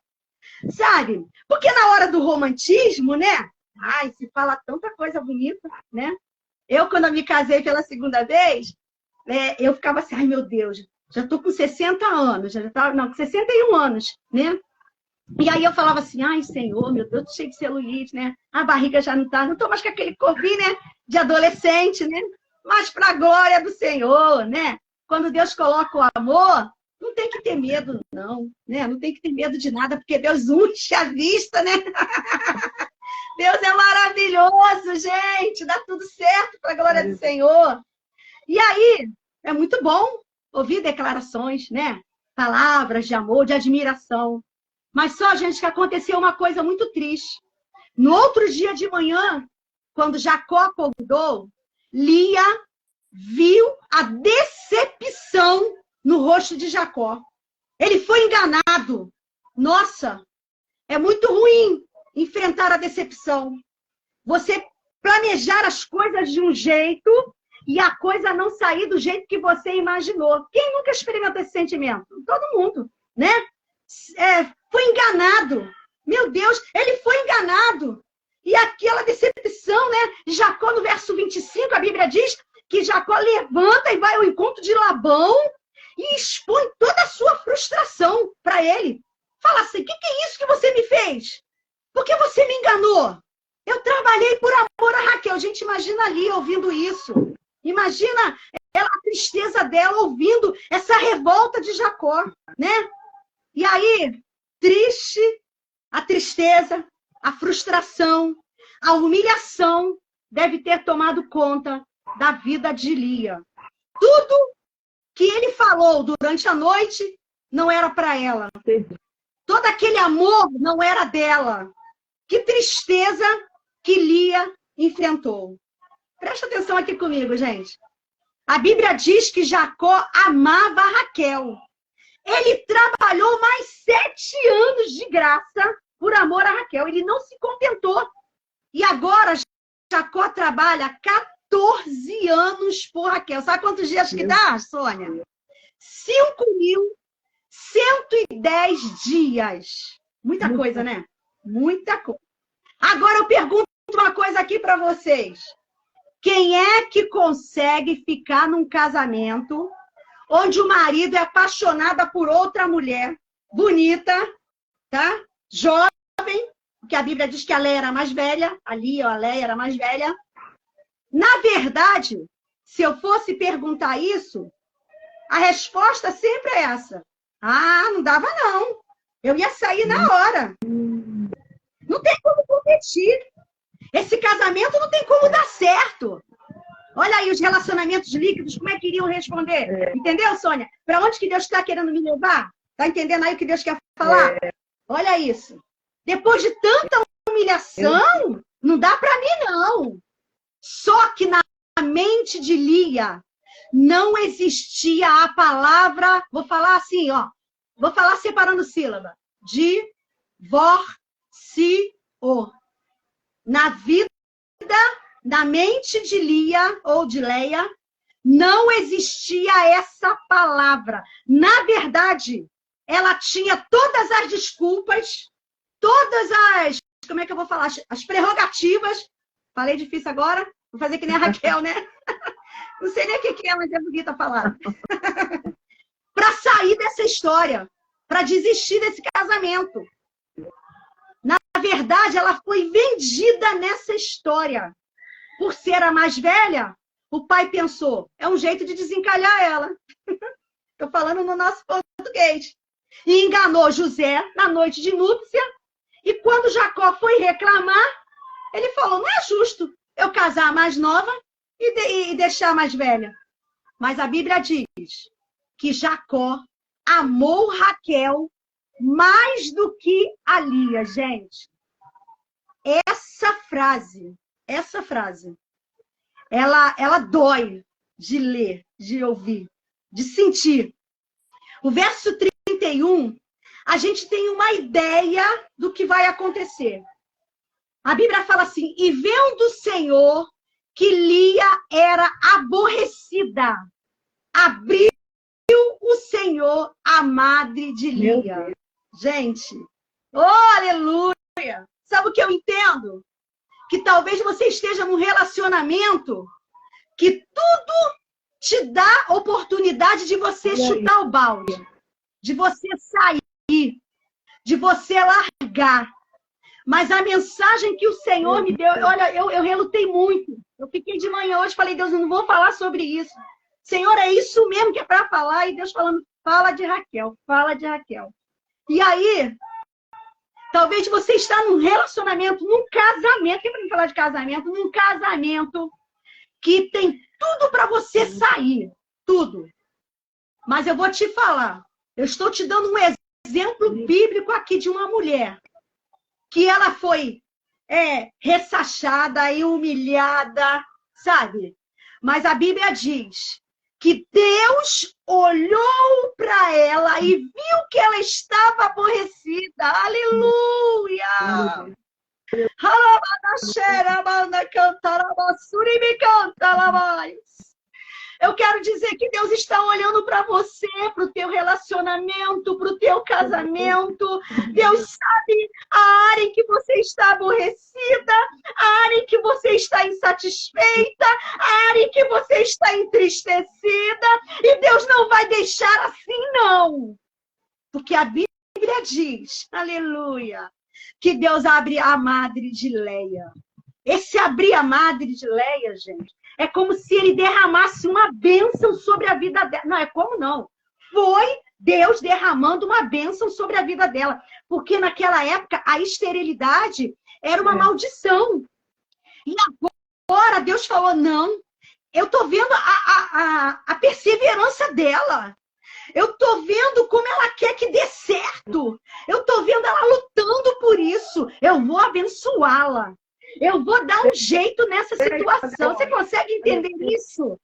Sabe? Porque na hora do romantismo, né? Ai, se fala tanta coisa bonita, né? Eu, quando eu me casei pela segunda vez, eu ficava assim, ai meu Deus, já estou com 60 anos, com 61 anos, né? E aí eu falava assim, ai Senhor, meu Deus, tô cheio de celulite, né? A barriga já não estou mais com aquele corpinho, né? De adolescente, né? Mas para a glória do Senhor, né? Quando Deus coloca o amor, não tem que ter medo, não, né? Não tem que ter medo de nada, porque Deus unge a vista, né? Deus é maravilhoso, gente, dá tudo certo para a glória do Senhor. E aí, é muito bom ouvir declarações, né? Palavras de amor, de admiração. Mas só, gente, que aconteceu uma coisa muito triste. No outro dia de manhã, quando Jacó acordou, Lia viu a decepção no rosto de Jacó. Ele foi enganado. Nossa, é muito ruim enfrentar a decepção. Você planejar as coisas de um jeito e a coisa não sair do jeito que você imaginou. Quem nunca experimentou esse sentimento? Todo mundo, né? Foi enganado. Meu Deus, ele foi enganado. E aquela decepção, né? Jacó, no verso 25, a Bíblia diz que Jacó levanta e vai ao encontro de Labão e expõe toda a sua frustração para ele. Fala assim, o que é isso que você me fez? Por que você me enganou? Eu trabalhei por amor a Raquel. Gente, imagina ali ouvindo isso. Imagina a tristeza dela ouvindo essa revolta de Jacó, né? E aí, triste, a tristeza, a frustração, a humilhação deve ter tomado conta da vida de Lia. Tudo que ele falou durante a noite não era para ela. Todo aquele amor não era dela. Que tristeza que Lia enfrentou. Presta atenção aqui comigo, gente. A Bíblia diz que Jacó amava Raquel. Ele trabalhou mais 7 anos de graça por amor a Raquel. Ele não se contentou. E agora Jacó trabalha 14 anos por Raquel. Sabe quantos dias que dá, Sônia? 5.110 dias. Muita coisa, né? Muita coisa. Agora eu pergunto uma coisa aqui para vocês. Quem é que consegue ficar num casamento onde o marido é apaixonado por outra mulher, bonita, tá? Jovem, porque a Bíblia diz que a Leia era mais velha, a Leia era mais velha. Na verdade, se eu fosse perguntar isso, a resposta sempre é essa. Ah, não dava não. Eu ia sair na hora. Não tem como competir. Esse casamento não tem como dar certo. Olha aí os relacionamentos líquidos, como é que iriam responder? Entendeu, Sônia? Para onde que Deus está querendo me levar? Está entendendo aí o que Deus quer falar? Olha isso. Depois de tanta humilhação, não dá para mim, não. Só que na mente de Lia não existia a palavra, vou falar assim, ó. Vou falar separando sílaba. Divorcio. Na vida, na mente de Lia ou de Leia, não existia essa palavra. Na verdade, ela tinha todas as desculpas, todas as, como é que eu vou falar? As prerrogativas. Falei difícil agora? Vou fazer que nem a Raquel, né? Não sei nem o que é, mas é bonita falar. Para sair dessa história, para desistir desse casamento. Na verdade, ela foi vendida nessa história. Por ser a mais velha, o pai pensou, é um jeito de desencalhar ela. Estou falando no nosso português. E enganou José na noite de núpcia. E quando Jacó foi reclamar, ele falou, não é justo eu casar a mais nova e deixar a mais velha. Mas a Bíblia diz que Jacó amou Raquel mais do que a Lia, gente. Essa frase, ela dói de ler, de ouvir, de sentir. O verso 31, a gente tem uma ideia do que vai acontecer. A Bíblia fala assim, e vendo o Senhor que Lia era aborrecida, abriu o Senhor a madre de Lia. Gente, oh, aleluia! Sabe o que eu entendo? Que talvez você esteja num relacionamento que tudo te dá oportunidade de você chutar o balde, de você sair, de você largar. Mas a mensagem que o Senhor me deu, olha, eu relutei muito. Eu fiquei de manhã hoje, falei, Deus, eu não vou falar sobre isso. Senhor, é isso mesmo que é para falar. E Deus falando, fala de Raquel, fala de Raquel. E aí, talvez você está num relacionamento, num casamento, quem para me falar de casamento? Num casamento que tem tudo para você sair, tudo. Mas eu vou te falar, eu estou te dando um exemplo bíblico aqui de uma mulher que ela foi ressachada e humilhada, sabe? Mas a Bíblia diz que Deus olhou para ela e viu que ela estava aborrecida. Aleluia! Eu quero dizer que Deus está olhando para você, para o teu relacionamento, para o teu casamento. Deus sabe a área em que você está aborrecida, a área em que você está insatisfeita, a área em que você está entristecida. E Deus não vai deixar assim, não. Porque a Bíblia diz, aleluia, que Deus abre a madre de Leia. Esse abrir a madre de Leia, gente, é como se ele derramasse uma bênção sobre a vida dela. Não, é como não. Foi Deus derramando uma bênção sobre a vida dela. Porque naquela época, a esterilidade era uma maldição. E agora Deus falou, não, eu estou vendo a perseverança dela. Eu estou vendo como ela quer que dê certo. Eu estou vendo ela lutando por isso. Eu vou abençoá-la. Eu vou dar um jeito nessa situação. Você consegue entender isso?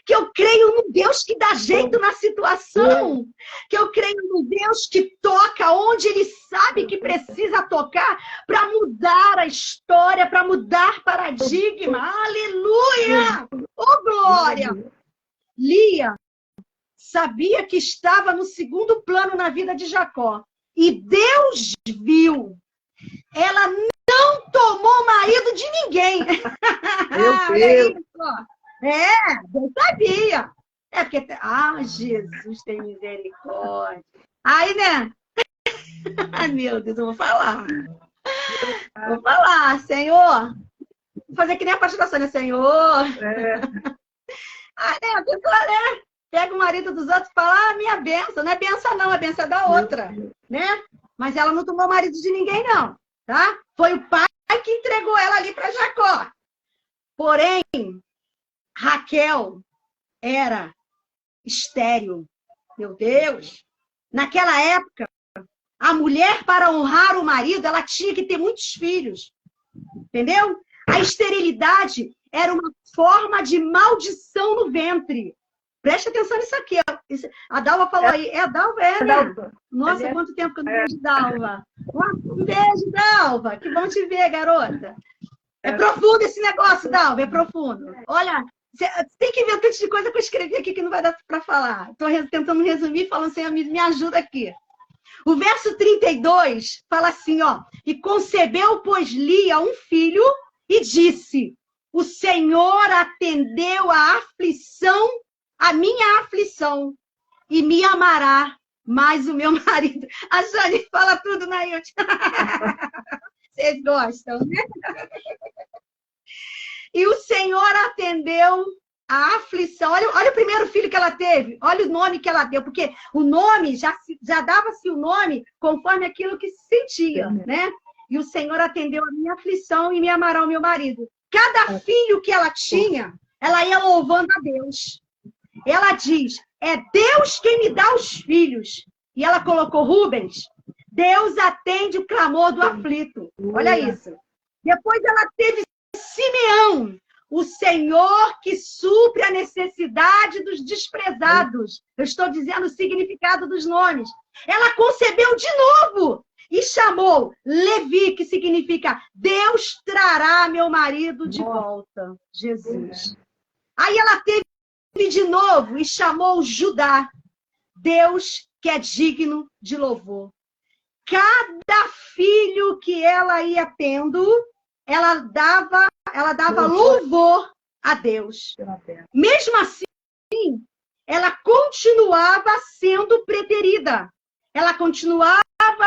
Que eu creio no Deus que dá jeito na situação. Que eu creio no Deus que toca onde Ele sabe que precisa tocar para mudar a história, para mudar paradigma. Aleluia! Oh, glória! Lia sabia que estava no segundo plano na vida de Jacó. E Deus viu. Ela não tomou marido de ninguém. Meu Deus. Deus sabia. É porque... Jesus tem misericórdia. Aí, né? Ai, meu Deus, eu vou falar. Vou falar, Senhor. Vou fazer que nem a parte da Sônia, Senhor. Aí, né? A pessoa, né? Pega o marido dos outros e fala, minha benção. Não é benção, não. É benção da outra. Né? Mas ela não tomou marido de ninguém, não. Tá? Foi o pai que entregou ela ali para Jacó. Porém, Raquel era estéril. Meu Deus! Naquela época, a mulher, para honrar o marido, ela tinha que ter muitos filhos. Entendeu? A esterilidade era uma forma de maldição no ventre. Preste atenção nisso aqui. Ó. A Dalva falou aí. É a Dalva? É, né? Nossa, quanto tempo que eu não vejo Dalva. Um beijo, Dalva. Que bom te ver, garota. É profundo esse negócio, Dalva. É profundo. Olha, você tem que ver um tanto de coisa que eu escrevi aqui que não vai dar para falar. Estou tentando resumir, falando assim, me ajuda aqui. O verso 32 fala assim, ó. E concebeu, pois, Lia um filho e disse, o Senhor atendeu a aflição, a minha aflição, e me amará mais o meu marido. A Jane fala tudo na YouTube. Vocês gostam, né? E o Senhor atendeu a aflição. Olha o primeiro filho que ela teve. Olha o nome que ela deu. Porque o nome, já dava-se o nome conforme aquilo que se sentia, né? E o Senhor atendeu a minha aflição e me amará o meu marido. Cada filho que ela tinha, ela ia louvando a Deus. Ela diz, é Deus quem me dá os filhos. E ela colocou Rubens. Deus atende o clamor do aflito. Olha isso. Depois ela teve Simeão. O Senhor que supre a necessidade dos desprezados. Eu estou dizendo o significado dos nomes. Ela concebeu de novo. E chamou Levi, que significa Deus trará meu marido de volta. Jesus. Aí ela teve de novo e chamou Judá. Deus que é digno de louvor. Cada filho que ela ia tendo, ela dava louvor a Deus. Mesmo assim, ela continuava sendo preterida. Ela continuava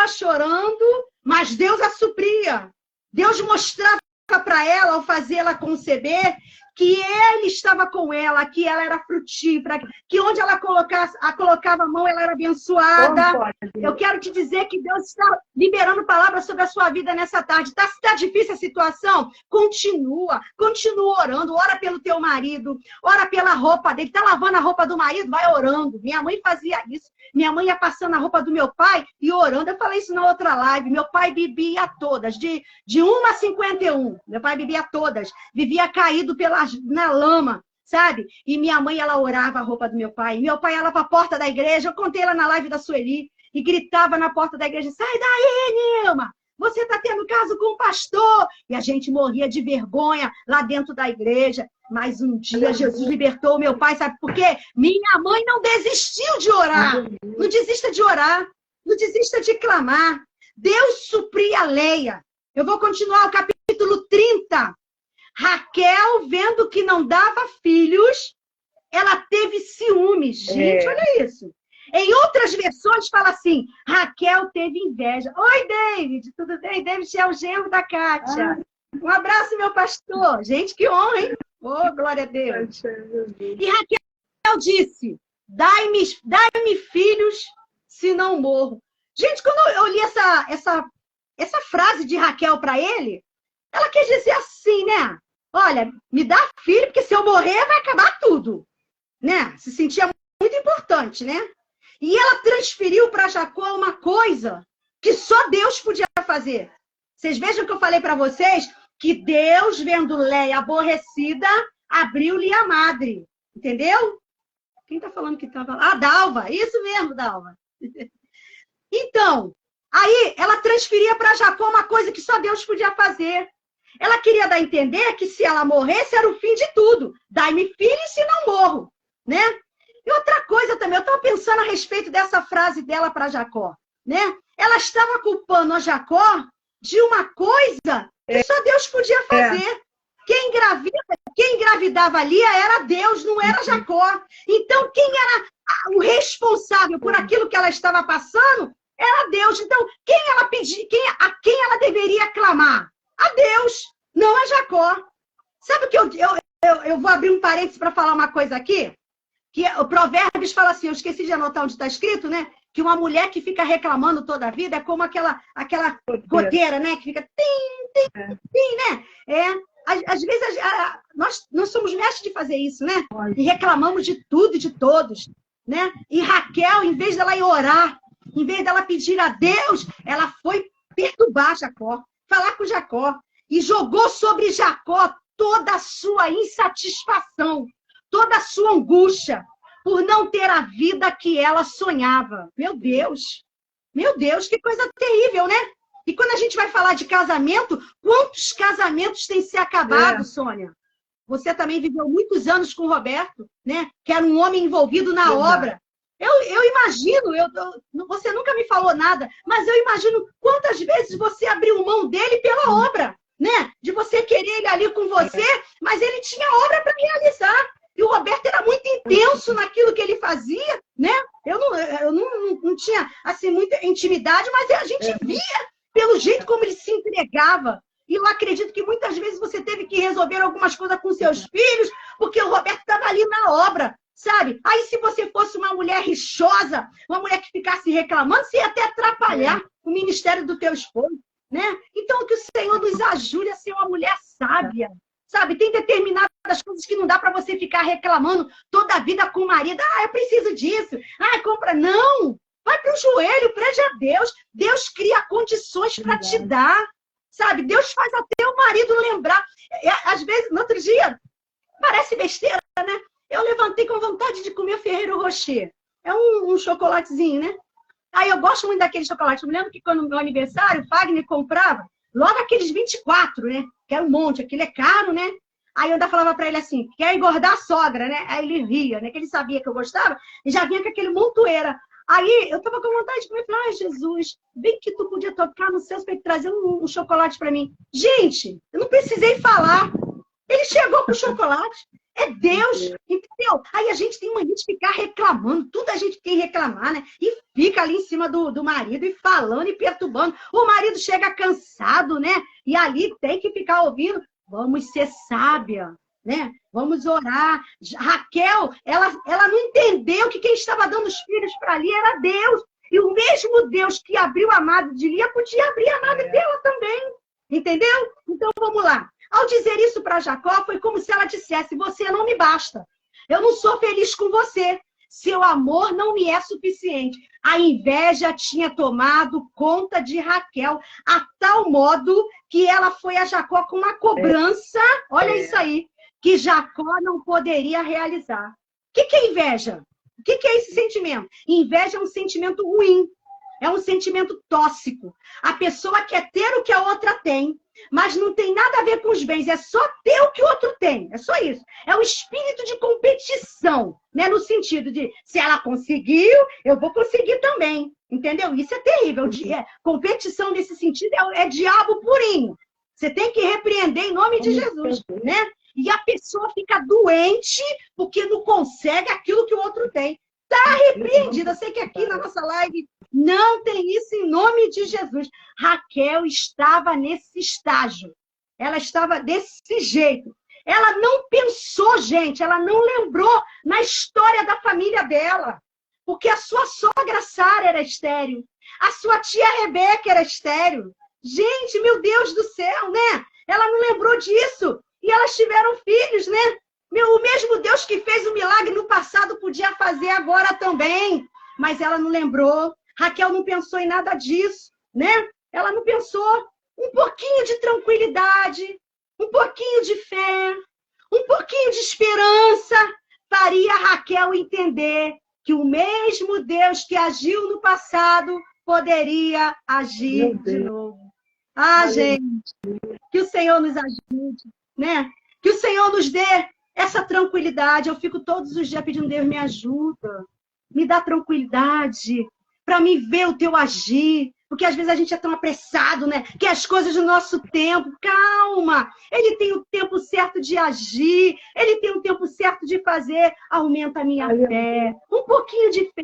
chorando, mas Deus a supria. Deus mostrava para ela, ao fazê-la conceber, que Ele estava com ela, que ela era frutífera, que onde ela colocava a mão, ela era abençoada. Eu quero te dizer que Deus está liberando palavras sobre a sua vida nessa tarde. Está difícil a situação? Continua orando. Ora pelo teu marido, ora pela roupa dele. Está lavando a roupa do marido? Vai orando. Minha mãe fazia isso. Minha mãe ia passando a roupa do meu pai e orando. Eu falei isso na outra live. Meu pai bebia todas, de 1 a 51. Meu pai bebia todas. Vivia caído na lama, sabe? E minha mãe, ela orava a roupa do meu pai. Meu pai ia lá para a porta da igreja. Eu contei lá na live da Sueli. E gritava na porta da igreja, sai daí, Nilma! você está tendo caso com o pastor. E a gente morria de vergonha lá dentro da igreja. Mas um dia Jesus libertou o meu pai, sabe por quê? Minha mãe não desistiu de orar. Não desista de orar. Não desista de clamar. Deus supria a Leia. Eu vou continuar o capítulo 30. Raquel, vendo que não dava filhos, ela teve ciúmes. Gente, olha isso. Em outras versões fala assim, Raquel teve inveja. Oi, David, tudo bem? David é o genro da Kátia. Um abraço, meu pastor. Gente, que honra, hein? Oh, glória a Deus. E Raquel disse, dai-me filhos, se não morro. Gente, quando eu li essa frase de Raquel para ele, ela quer dizer assim, né? Olha, me dá filho, porque se eu morrer, vai acabar tudo. Né? Se sentia muito importante, né? E ela transferiu para Jacó uma coisa que só Deus podia fazer. Vocês vejam que eu falei para vocês que Deus, vendo Leia aborrecida, abriu-lhe a madre. Entendeu? Quem está falando que estava lá? Ah, Dalva. Isso mesmo, Dalva. Então, aí ela transferia para Jacó uma coisa que só Deus podia fazer. Ela queria dar a entender que se ela morresse era o fim de tudo. Dai-me filho e se não morro. Né? E outra coisa também, eu estava pensando a respeito dessa frase dela para Jacó. Né? Ela estava culpando a Jacó de uma coisa que só Deus podia fazer. Quem engravidava ali era Deus, não era Jacó. Então, quem era o responsável por aquilo que ela estava passando era Deus. Então, a quem ela deveria clamar? A Deus, não a Jacó. Sabe o que eu vou abrir um parênteses para falar uma coisa aqui? Que o Provérbios fala assim, eu esqueci de anotar onde está escrito, né? Que uma mulher que fica reclamando toda a vida é como aquela goteira, né? Que fica né? Às vezes nós somos mestres de fazer isso, né? E reclamamos de tudo e de todos, né? E Raquel, em vez dela ir orar, em vez dela pedir a Deus, ela foi perturbar Jacó, falar com Jacó, e jogou sobre Jacó toda a sua insatisfação, toda a sua angústia, por não ter a vida que ela sonhava. Meu Deus, que coisa terrível, né? E quando a gente vai falar de casamento, quantos casamentos têm se acabado, Sônia? Você também viveu muitos anos com o Roberto, né? Que era um homem envolvido na obra. Eu imagino, você nunca me falou nada, mas eu imagino quantas vezes você abriu mão dele pela obra, né? De você querer ele ali com você, mas ele tinha obra para realizar. E o Roberto era muito intenso naquilo que ele fazia, né? Eu não tinha, assim, muita intimidade, mas a gente via pelo jeito como ele se entregava. E eu acredito que muitas vezes você teve que resolver algumas coisas com seus filhos, porque o Roberto estava ali na obra, sabe? Aí se você fosse uma mulher rixosa, uma mulher que ficasse reclamando, você ia até atrapalhar o ministério do teu esposo, né? Então que o Senhor nos ajude a ser uma mulher sábia, sabe? Tem determinadas coisas que não dá para você ficar reclamando toda a vida com o marido. Ah, eu preciso disso. Ah, compra. Não! Vai para o joelho, pede a Deus. Deus cria condições para te dar. Sabe? Deus faz até o marido lembrar. Às vezes, no outro dia, parece besteira, né? Eu levantei com vontade de comer Ferrero Rocher. É um chocolatezinho, né? Aí eu gosto muito daquele chocolate. Eu me lembro que quando no meu aniversário, o Fagner comprava logo aqueles 24, né? Que era um monte. Aquilo é caro, né? Aí eu ainda falava para ele assim, quer engordar a sogra, né? Aí ele ria, né? Que ele sabia que eu gostava. E já vinha com aquele montoeira. Aí eu tava com vontade de comer. Falei, ai, Jesus, bem que tu podia tocar no céu para trazer um chocolate para mim. Gente, eu não precisei falar. Ele chegou com o chocolate. É Deus, entendeu? Aí a gente tem mania de ficar reclamando. Tudo a gente tem que reclamar, né? E fica ali em cima do marido e falando e perturbando. O marido chega cansado, né? E ali tem que ficar ouvindo. Vamos ser sábia, né? Vamos orar. Raquel, ela não entendeu que quem estava dando os filhos para ali era Deus. E o mesmo Deus que abriu a madre de Lia podia abrir a madre dela também. Entendeu? Então vamos lá. Ao dizer isso para Jacó, foi como se ela dissesse, você não me basta. Eu não sou feliz com você. Seu amor não me é suficiente. A inveja tinha tomado conta de Raquel, a tal modo que ela foi a Jacó com uma cobrança, olha isso aí, que Jacó não poderia realizar. O que é inveja? O que é esse sentimento? Inveja é um sentimento ruim. É um sentimento tóxico. A pessoa quer ter o que a outra tem, mas não tem nada a ver com os bens. É só ter o que o outro tem. É só isso. É o espírito de competição, né? No sentido de, se ela conseguiu, eu vou conseguir também. Entendeu? Isso é terrível. Competição nesse sentido é diabo purinho. Você tem que repreender em nome de Jesus, né? E a pessoa fica doente porque não consegue aquilo que o outro tem. Está repreendida. Eu sei que aqui na nossa live não tem isso em nome de Jesus. Raquel estava nesse estágio. Ela estava desse jeito. Ela não pensou, gente, ela não lembrou na história da família dela. Porque a sua sogra Sara era estéril. A sua tia Rebeca era estéril. Gente, meu Deus do céu, né? Ela não lembrou disso. E elas tiveram filhos, né? O mesmo Deus que fez o milagre no passado podia fazer agora também. Mas ela não lembrou. Raquel não pensou em nada disso, né? Ela não pensou. Um pouquinho de tranquilidade, um pouquinho de fé, um pouquinho de esperança faria Raquel entender que o mesmo Deus que agiu no passado poderia agir de novo. Ah, gente, que o Senhor nos ajude, né? Que o Senhor nos dê essa tranquilidade. Eu fico todos os dias pedindo, Deus, me ajuda, me dá tranquilidade para me ver o teu agir. Porque às vezes a gente é tão apressado, né? Que as coisas do nosso tempo, calma. Ele tem o tempo certo de agir, ele tem o tempo certo de fazer. Aumenta a minha fé, um pouquinho de fé,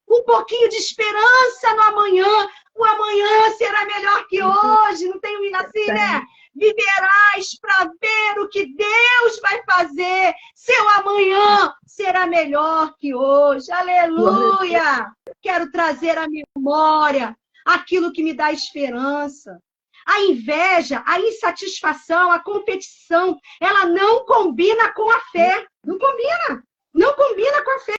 um pouquinho de esperança no amanhã. O amanhã será melhor que hoje. Não tem assim, né? Viverás para ver o que Deus vai fazer. Seu amanhã será melhor que hoje. Aleluia! Quero trazer à memória aquilo que me dá esperança. A inveja, a insatisfação, a competição, ela não combina com a fé. Não combina. Não combina com a fé.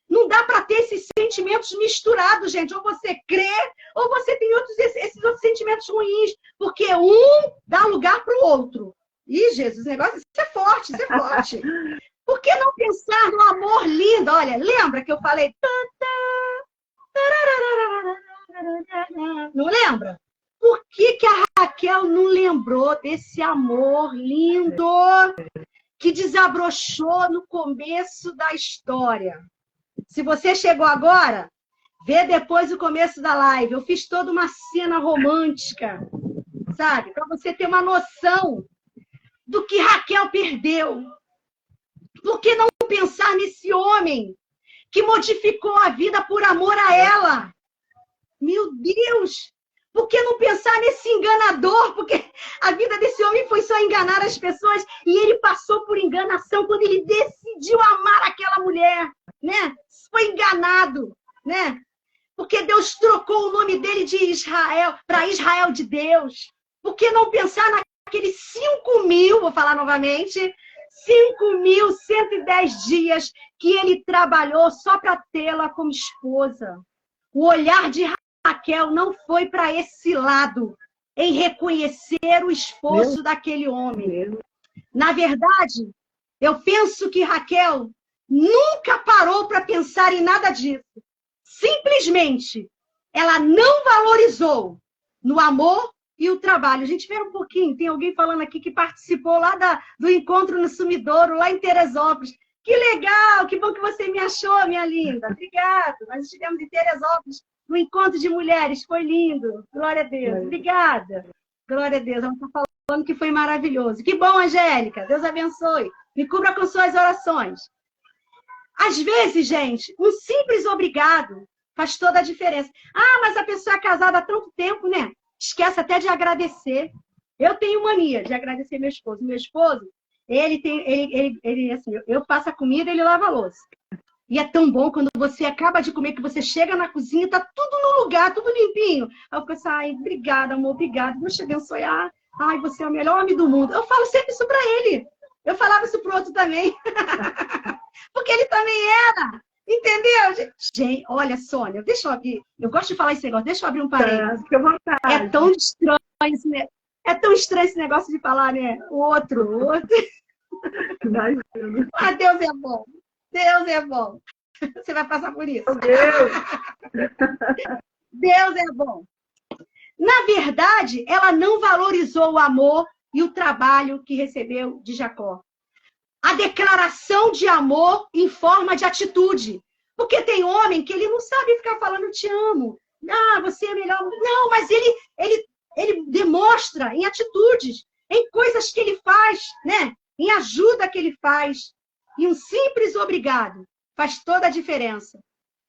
Não dá para ter esses sentimentos misturados, gente. Ou você crê, ou você tem esses outros sentimentos ruins. Porque um dá lugar para o outro. Ih, Jesus, esse negócio, isso é forte, isso é forte. Por que não pensar no amor lindo? Olha, lembra que eu falei... Não lembra? Por que a Raquel não lembrou desse amor lindo que desabrochou no começo da história? Se você chegou agora, vê depois o começo da live. Eu fiz toda uma cena romântica, sabe? Para você ter uma noção do que Raquel perdeu. Por que não pensar nesse homem que modificou a vida por amor a ela? Meu Deus! Por que não pensar nesse enganador? Porque a vida desse homem foi só enganar as pessoas e ele passou por enganação quando ele decidiu amar aquela mulher, né? Foi enganado, né? Porque Deus trocou o nome dele de Israel para Israel de Deus. Por que não pensar naqueles 5.000, vou falar novamente, 5.110 dias que ele trabalhou só para tê-la como esposa? O olhar de Raquel não foi para esse lado, em reconhecer o esforço daquele homem. Na verdade, eu penso que Raquel nunca parou para pensar em nada disso. Simplesmente, ela não valorizou no amor e o trabalho. A gente vê um pouquinho, tem alguém falando aqui que participou lá do encontro no Sumidouro, lá em Teresópolis. Que legal, que bom que você me achou, minha linda. Obrigada. Nós estivemos em Teresópolis, no encontro de mulheres, foi lindo. Glória a Deus. Obrigada. Glória a Deus. Ela está falando que foi maravilhoso. Que bom, Angélica. Deus abençoe. Me cubra com suas orações. Às vezes, gente, um simples obrigado faz toda a diferença. Ah, mas a pessoa é casada há tanto tempo, né? Esquece até de agradecer. Eu tenho mania de agradecer meu esposo. Meu esposo, ele assim, eu faço a comida, ele lava a louça. E é tão bom quando você acaba de comer, que você chega na cozinha, tá tudo no lugar, tudo limpinho. Aí eu penso, ai, obrigada, amor, obrigada. Deus te abençoe. Ai, você é o melhor homem do mundo. Eu falo sempre isso pra ele. Eu falava isso pro outro também. Porque ele também era. Entendeu? Gente, olha, Sônia, deixa eu abrir. Eu gosto de falar esse negócio, deixa eu abrir um parênteses. Fica à vontade. É tão estranho esse negócio. É tão estranho esse negócio de falar, né? O outro. Ah, Deus é bom. Deus é bom. Você vai passar por isso. Meu Deus. Deus é bom. Na verdade, ela não valorizou o amor e o trabalho que recebeu de Jacó. A declaração de amor em forma de atitude. Porque tem homem que ele não sabe ficar falando te amo. Ah, você é melhor. Não, mas ele demonstra em atitudes, em coisas que ele faz, né? Em ajuda que ele faz. E um simples obrigado faz toda a diferença.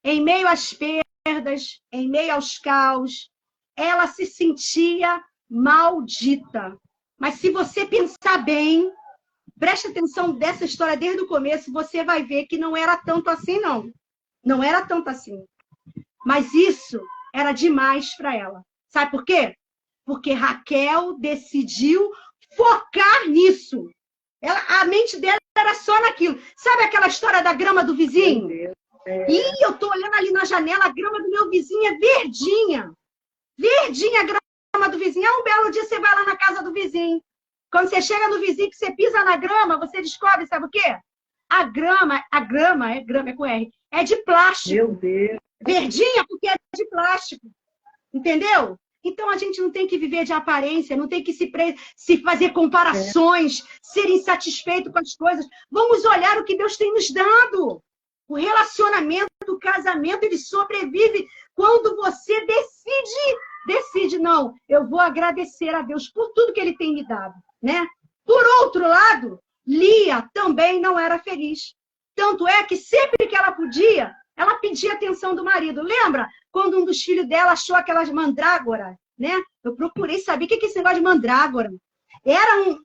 Em meio às perdas, em meio aos caos, ela se sentia maldita. Mas se você pensar bem, preste atenção dessa história desde o começo, você vai ver que não era tanto assim, não. Não era tanto assim. Mas isso era demais para ela. Sabe por quê? Porque Raquel decidiu focar nisso. A mente dela era só naquilo. Sabe aquela história da grama do vizinho? E eu tô olhando ali na janela, a grama do meu vizinho é verdinha. Verdinha a grama do vizinho. Um belo dia você vai lá na casa do vizinho. Quando você chega no vizinho, que você pisa na grama, você descobre, sabe o quê? A grama é com R, é de plástico. Meu Deus. Verdinha porque é de plástico. Entendeu? Então a gente não tem que viver de aparência, não tem que se fazer comparações, ser insatisfeito com as coisas. Vamos olhar o que Deus tem nos dado. O relacionamento, o casamento, ele sobrevive quando você decide, não, eu vou agradecer a Deus por tudo que Ele tem me dado, né? Por outro lado, Lia também não era feliz. Tanto é que sempre que ela podia, ela pedia atenção do marido. Lembra quando um dos filhos dela achou aquelas mandrágora, né? Eu procurei saber o que é esse negócio de mandrágora. Era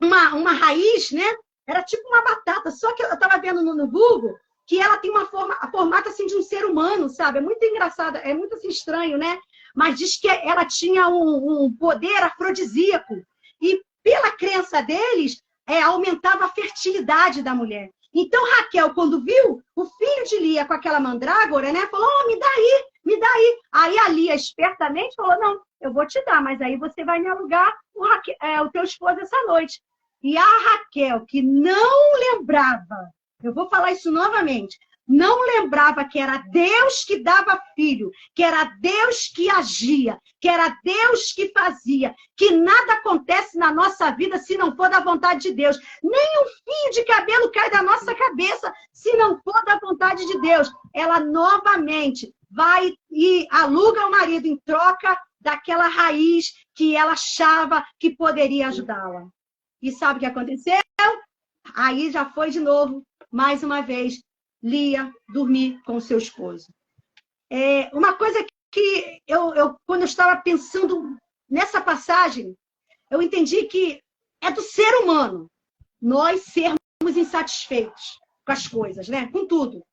uma raiz, né? Era tipo uma batata, só que eu estava vendo no Google que ela tem a formato assim de um ser humano, sabe? É muito engraçado, é muito assim estranho, né? Mas diz que ela tinha um poder afrodisíaco. E pela crença deles, aumentava a fertilidade da mulher. Então Raquel, quando viu o filho de Lia com aquela mandrágora, né? Falou, me dá aí, me dá aí. Aí a Lia, espertamente, falou, não, eu vou te dar, mas aí você vai me alugar o teu esposo essa noite. E a Raquel, que não lembrava, eu vou falar isso novamente, não lembrava que era Deus que dava filho, que era Deus que agia, que era Deus que fazia, que nada acontece na nossa vida se não for da vontade de Deus. Nem um fio de cabelo cai da nossa cabeça se não for da vontade de Deus. Ela novamente vai e aluga o marido em troca daquela raiz que ela achava que poderia ajudá-la. E sabe o que aconteceu? Aí já foi de novo, mais uma vez, Lia dormir com o seu esposo. Uma coisa que quando eu estava pensando nessa passagem, eu entendi que é do ser humano nós sermos insatisfeitos com as coisas, né? Com tudo.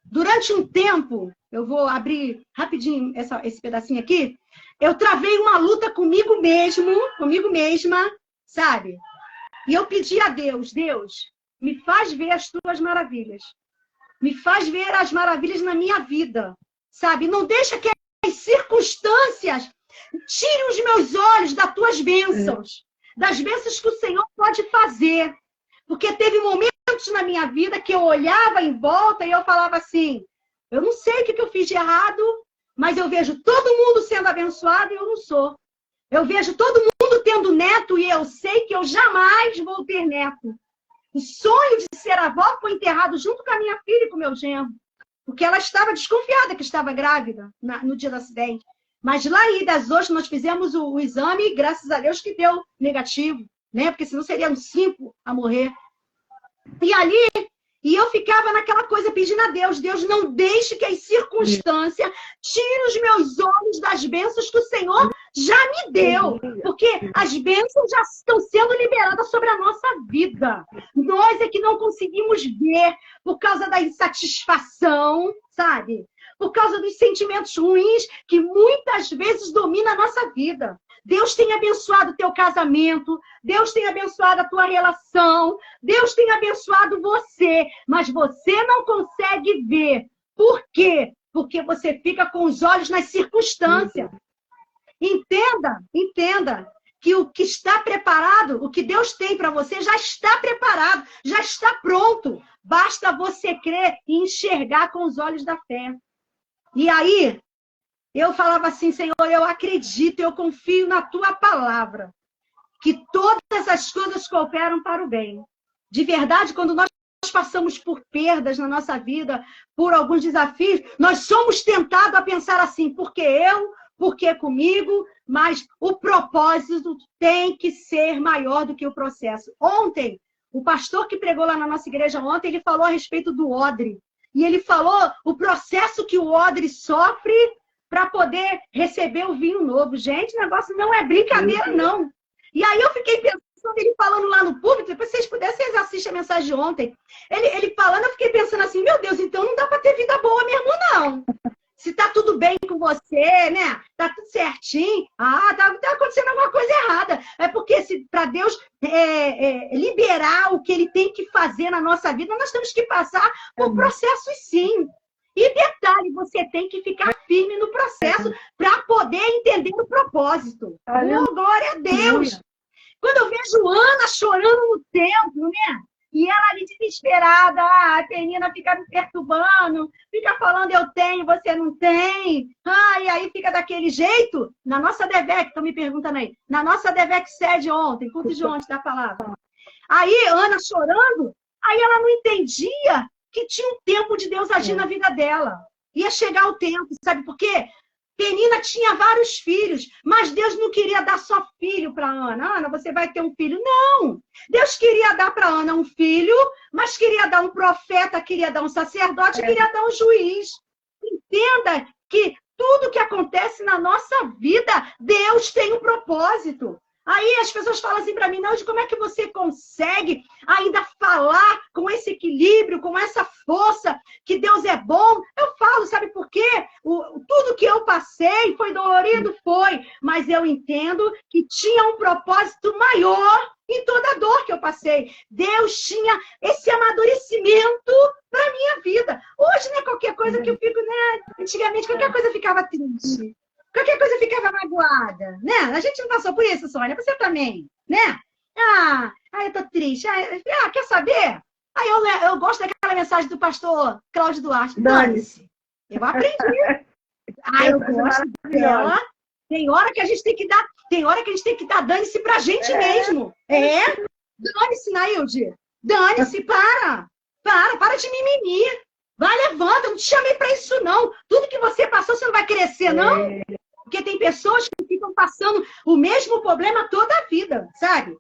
Durante um tempo, eu vou abrir rapidinho esse pedacinho aqui, eu travei uma luta comigo mesma, sabe? E eu pedi a Deus, Deus, me faz ver as tuas maravilhas. Me faz ver as maravilhas na minha vida, sabe? Não deixa que as circunstâncias tirem os meus olhos das tuas bênçãos, das bênçãos que o Senhor pode fazer. Porque teve momentos na minha vida que eu olhava em volta e eu falava assim, eu não sei o que eu fiz de errado, mas eu vejo todo mundo sendo abençoado e eu não sou. Eu vejo todo mundo tendo neto e eu sei que eu jamais vou ter neto. O sonho de ser avó foi enterrado junto com a minha filha e com o meu genro. Porque ela estava desconfiada que estava grávida no dia do acidente. Mas lá em das hoje nós fizemos o exame e graças a Deus que deu negativo, né? Porque senão seriam 5 a morrer. E eu ficava naquela coisa pedindo a Deus, Deus não deixe que as circunstâncias tirem os meus olhos das bênçãos que o Senhor já me deu. Porque as bênçãos já estão sendo liberadas sobre a nossa vida. Nós é que não conseguimos ver por causa da insatisfação, sabe? Por causa dos sentimentos ruins que muitas vezes dominam a nossa vida. Deus tem abençoado o teu casamento, Deus tem abençoado a tua relação, Deus tem abençoado você, mas você não consegue ver. Por quê? Porque você fica com os olhos nas circunstâncias. Entenda que o que está preparado, o que Deus tem para você já está preparado, já está pronto. Basta você crer e enxergar com os olhos da fé. E aí, eu falava assim, Senhor, eu acredito, eu confio na tua palavra, que todas as coisas cooperam para o bem. De verdade, quando nós passamos por perdas na nossa vida, por alguns desafios, nós somos tentados a pensar assim, por que eu, por que comigo, mas o propósito tem que ser maior do que o processo. Ontem, o pastor que pregou lá na nossa igreja ontem, ele falou a respeito do odre. E ele falou o processo que o odre sofre para poder receber o vinho novo. Gente, o negócio não é brincadeira, não. E aí eu fiquei pensando, ele falando lá no público, depois se vocês pudessem, vocês assistem a mensagem de ontem. Ele falando, eu fiquei pensando assim, meu Deus, então não dá para ter vida boa mesmo, não. Se tá tudo bem com você, né? Tá tudo certinho. Tá acontecendo alguma coisa errada. É porque para Deus liberar o que Ele tem que fazer na nossa vida, nós temos que passar por processos, sim. E detalhe, você tem que ficar firme no processo para poder entender o propósito. Oh, glória a Deus! Quando eu vejo Ana chorando no templo, né? E ela ali desesperada, a Penina fica me perturbando, fica falando eu tenho, você não tem. E aí fica daquele jeito. Na nossa DEVEC, estão me perguntando aí, na nossa DEVEC sede ontem, culto de ontem da palavra. Aí Ana chorando, aí ela não entendia que tinha um tempo de Deus agir na vida dela. Ia chegar o tempo, sabe por quê? Penina tinha vários filhos, mas Deus não queria dar só filho para Ana. Ana, você vai ter um filho. Não! Deus queria dar para Ana um filho, mas queria dar um profeta, queria dar um sacerdote, queria dar um juiz. Entenda que tudo que acontece na nossa vida, Deus tem um propósito. Aí as pessoas falam assim para mim, não, como é que você consegue ainda falar com esse equilíbrio, com essa força, que Deus é bom? Eu falo, sabe por quê? Tudo que eu passei foi dolorido, foi, mas eu entendo que tinha um propósito maior em toda a dor que eu passei. Deus tinha esse amadurecimento para a minha vida. Hoje, né, qualquer coisa que eu fico, né, antigamente, qualquer coisa ficava triste. Qualquer coisa ficava magoada, né? A gente não passou por isso, Sônia. Você também, né? Eu tô triste. Quer saber? Eu gosto daquela mensagem do pastor Cláudio Duarte. Dane-se. Eu aprendi. Eu gosto dela. Tem hora que a gente tem que dar dane-se pra gente mesmo. Dane-se, Nailde. Dane-se, para de mimimi. Vai, levanta, não te chamei pra isso, não. Tudo que você passou, você não vai crescer, não? Porque tem pessoas que ficam passando o mesmo problema toda a vida, sabe?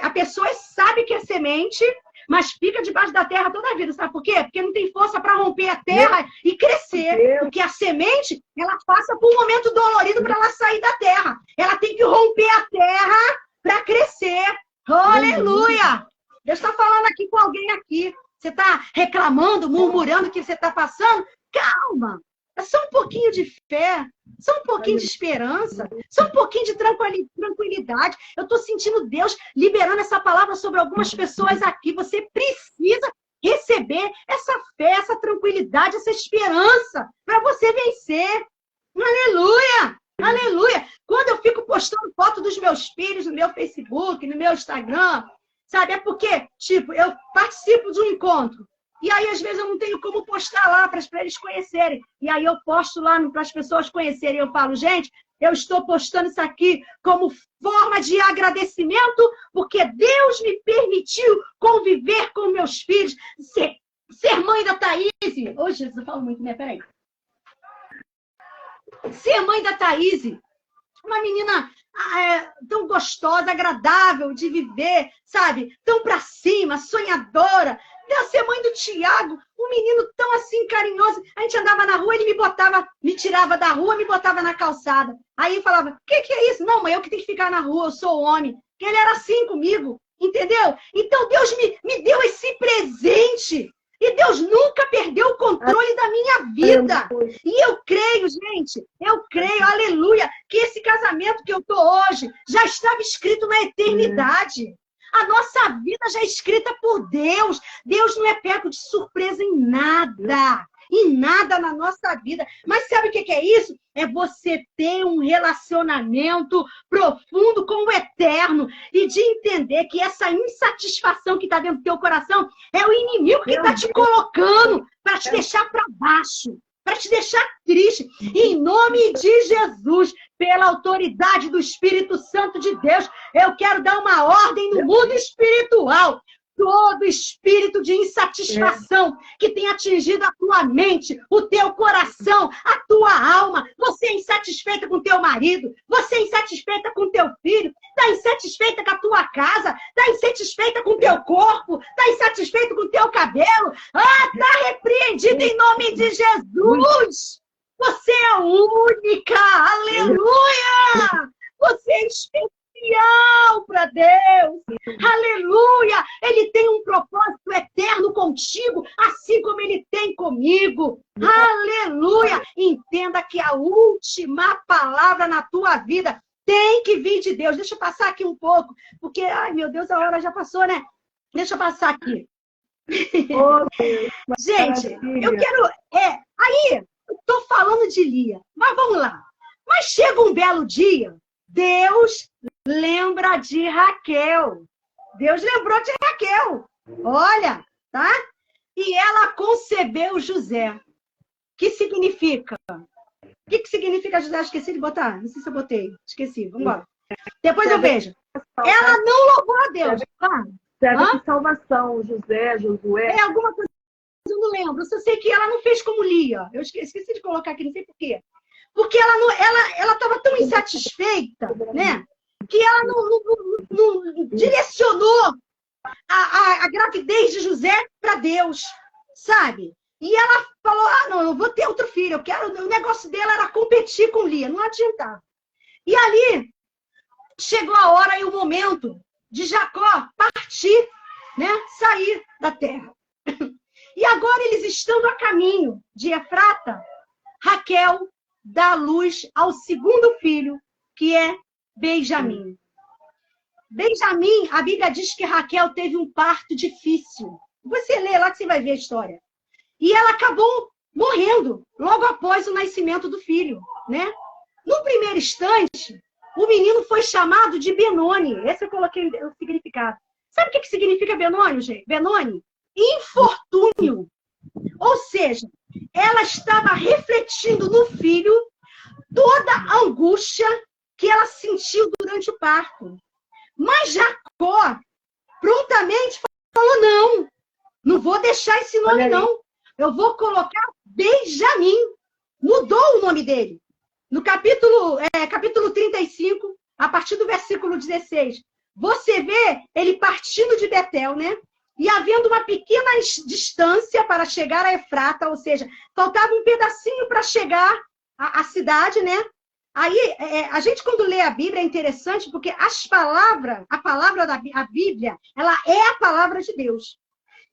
A pessoa sabe que é semente, mas fica debaixo da terra toda a vida. Sabe por quê? Porque não tem força para romper a terra e crescer. Porque a semente, ela passa por um momento dolorido para ela sair da terra. Ela tem que romper a terra para crescer. Oh, aleluia! Deus está falando aqui com alguém aqui. Você está reclamando, murmurando o que você está passando? Calma! É só um pouquinho de fé, só um pouquinho de esperança, só um pouquinho de tranquilidade. Eu estou sentindo Deus liberando essa palavra sobre algumas pessoas aqui. Você precisa receber essa fé, essa tranquilidade, essa esperança para você vencer. Aleluia! Aleluia! Quando eu fico postando foto dos meus filhos no meu Facebook, no meu Instagram, sabe? É porque, tipo, eu participo de um encontro. E aí, às vezes, eu não tenho como postar lá para eles conhecerem. E aí eu posto lá para as pessoas conhecerem. Eu falo, gente, eu estou postando isso aqui como forma de agradecimento, porque Deus me permitiu conviver com meus filhos, ser mãe da Thaís. Ô, Jesus, eu falo muito, né? Peraí. Ser mãe da Thaís. Uma menina tão gostosa, agradável de viver, sabe? Tão pra cima, sonhadora. Deus, ser mãe do Tiago, um menino tão assim carinhoso. A gente andava na rua, ele me tirava da rua, me botava na calçada. Aí eu falava, o que é isso? Não, mãe, eu que tenho que ficar na rua, eu sou homem. Porque ele era assim comigo, entendeu? Então Deus me deu esse presente. E Deus nunca perdeu o controle da minha vida. E eu creio, gente, aleluia, que esse casamento que eu tô hoje já estava escrito na eternidade. A nossa vida já é escrita por Deus. Deus não é pego de surpresa em nada na nossa vida. Mas sabe o que é isso? É você ter um relacionamento profundo com o eterno e de entender que essa insatisfação que está dentro do teu coração é o inimigo que está te colocando para te deixar para baixo. para te deixar triste. Em nome de Jesus, pela autoridade do Espírito Santo de Deus, eu quero dar uma ordem no mundo espiritual. Todo espírito de insatisfação que tem atingido a tua mente, o teu coração, a tua alma. Você é insatisfeita com teu marido, você é insatisfeita com teu filho, está insatisfeita com a tua casa, está insatisfeita com o teu corpo, está insatisfeita com o teu cabelo. Está repreendido em nome de Jesus. Você é única, aleluia! Você é especial para Deus, aleluia! Ele tem um propósito eterno contigo, assim como ele tem comigo, aleluia! Entenda que a última palavra na tua vida tem que vir de Deus. Deixa eu passar aqui um pouco, porque, ai meu Deus, a hora já passou, né? Deixa eu passar aqui. Oh, Deus, gente, eu quero... aí, eu tô falando de Lia, mas vamos lá. Mas chega um belo dia, Deus lembra de Raquel. Deus lembrou de Raquel. Olha, tá? E ela concebeu José. Que significa? O que significa José? Esqueci de botar. Não sei se eu botei. Esqueci. Vamos embora. Depois eu vejo. Ela não louvou a Deus. Serve de salvação, José, Josué. É alguma coisa, eu não lembro. Eu só sei que ela não fez como Lia. Eu esqueci de colocar aqui, não sei por quê. Porque ela estava tão insatisfeita, né? Que ela não direcionou a gravidez de José para Deus, sabe? E ela falou, não, eu vou ter outro filho, eu quero... O negócio dela era competir com Lia, não adiantava. E ali, chegou a hora e o momento de Jacó partir, né? Sair da terra. E agora eles estando a caminho de Efrata, Raquel dá luz ao segundo filho, que é Benjamim. Benjamim, a Bíblia diz que Raquel teve um parto difícil. Você lê lá que você vai ver a história. E ela acabou morrendo logo após o nascimento do filho, né? No primeiro instante, o menino foi chamado de Benoni. Esse eu coloquei o significado. Sabe o que significa Benoni, gente? Benoni? Infortúnio. Ou seja, ela estava refletindo no filho toda a angústia que ela sentiu durante o parto. Mas Jacó prontamente falou, não vou deixar esse nome, não. Eu vou colocar Benjamim. Mudou o nome dele. No capítulo 35, a partir do versículo 16, você vê ele partindo de Betel, né? E havendo uma pequena distância para chegar a Efrata, ou seja, faltava um pedacinho para chegar à cidade, né? Aí, a gente quando lê a Bíblia é interessante porque a palavra da Bíblia, ela é a palavra de Deus.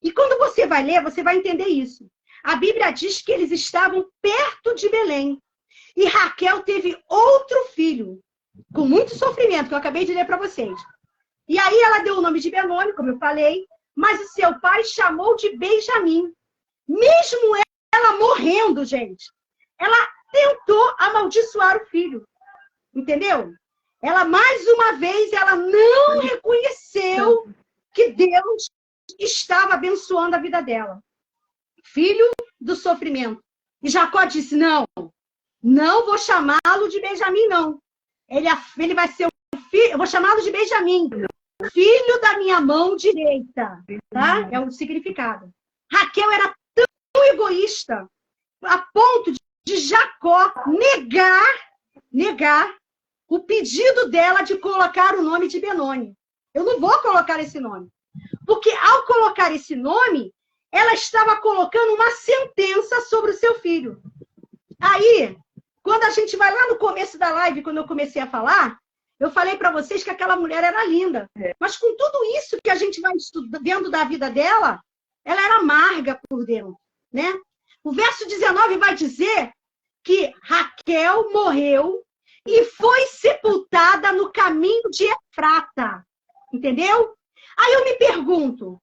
E quando você vai ler, você vai entender isso. A Bíblia diz que eles estavam perto de Belém. E Raquel teve outro filho, com muito sofrimento, que eu acabei de ler para vocês. E aí ela deu o nome de Benoni, como eu falei, mas o seu pai chamou de Benjamim. Mesmo ela morrendo, gente, ela tentou amaldiçoar o filho. Entendeu? Ela, mais uma vez, ela não reconheceu que Deus estava abençoando a vida dela. Filho do sofrimento. E Jacó disse, não vou chamá-lo de Benjamim, não. Ele vai ser um filho, eu vou chamá-lo de Benjamim. Filho da minha mão direita. Tá? É o significado. Raquel era tão egoísta a ponto de Jacó negar o pedido dela de colocar o nome de Benoni. Eu não vou colocar esse nome. Porque ao colocar esse nome, ela estava colocando uma sentença sobre o seu filho. Aí, quando a gente vai lá no começo da live, quando eu comecei a falar, eu falei para vocês que aquela mulher era linda. Mas com tudo isso que a gente vai vendo da vida dela, ela era amarga por dentro, né? O verso 19 vai dizer que Raquel morreu e foi sepultada no caminho de Efrata. Entendeu? Aí eu me pergunto,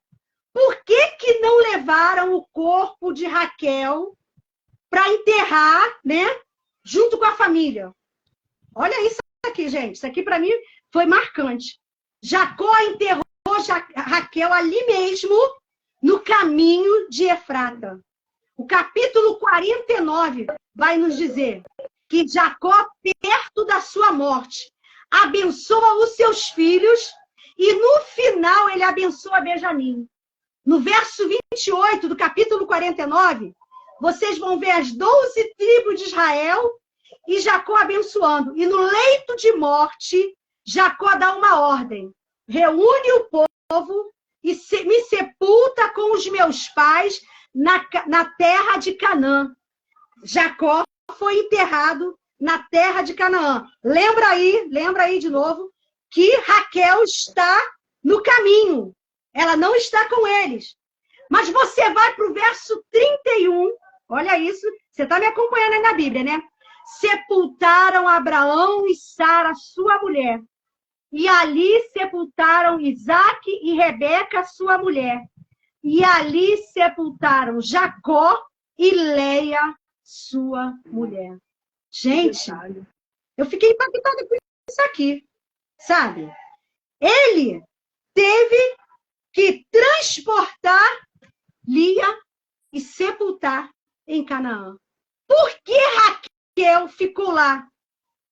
por que não levaram o corpo de Raquel para enterrar, né, junto com a família? Olha isso aqui, gente. Isso aqui para mim foi marcante. Jacó enterrou Raquel ali mesmo, no caminho de Efrata. O capítulo 49 vai nos dizer que Jacó, perto da sua morte, abençoa os seus filhos e no final ele abençoa Benjamim. No verso 28 do capítulo 49, vocês vão ver as 12 tribos de Israel e Jacó abençoando. E no leito de morte, Jacó dá uma ordem. Reúne o povo e me sepulta com os meus pais na terra de Canaã. Jacó foi enterrado na terra de Canaã. Lembra aí de novo, que Raquel está no caminho. Ela não está com eles. Mas você vai para o verso 31. Olha isso. Você está me acompanhando aí na Bíblia, né? Sepultaram Abraão e Sara, sua mulher. E ali sepultaram Isaque e Rebeca, sua mulher. E ali sepultaram Jacó e Leia, sua mulher. Gente, eu fiquei impactada com isso aqui, sabe? Ele teve que transportar Lia e sepultar em Canaã. Por que Raquel ficou lá?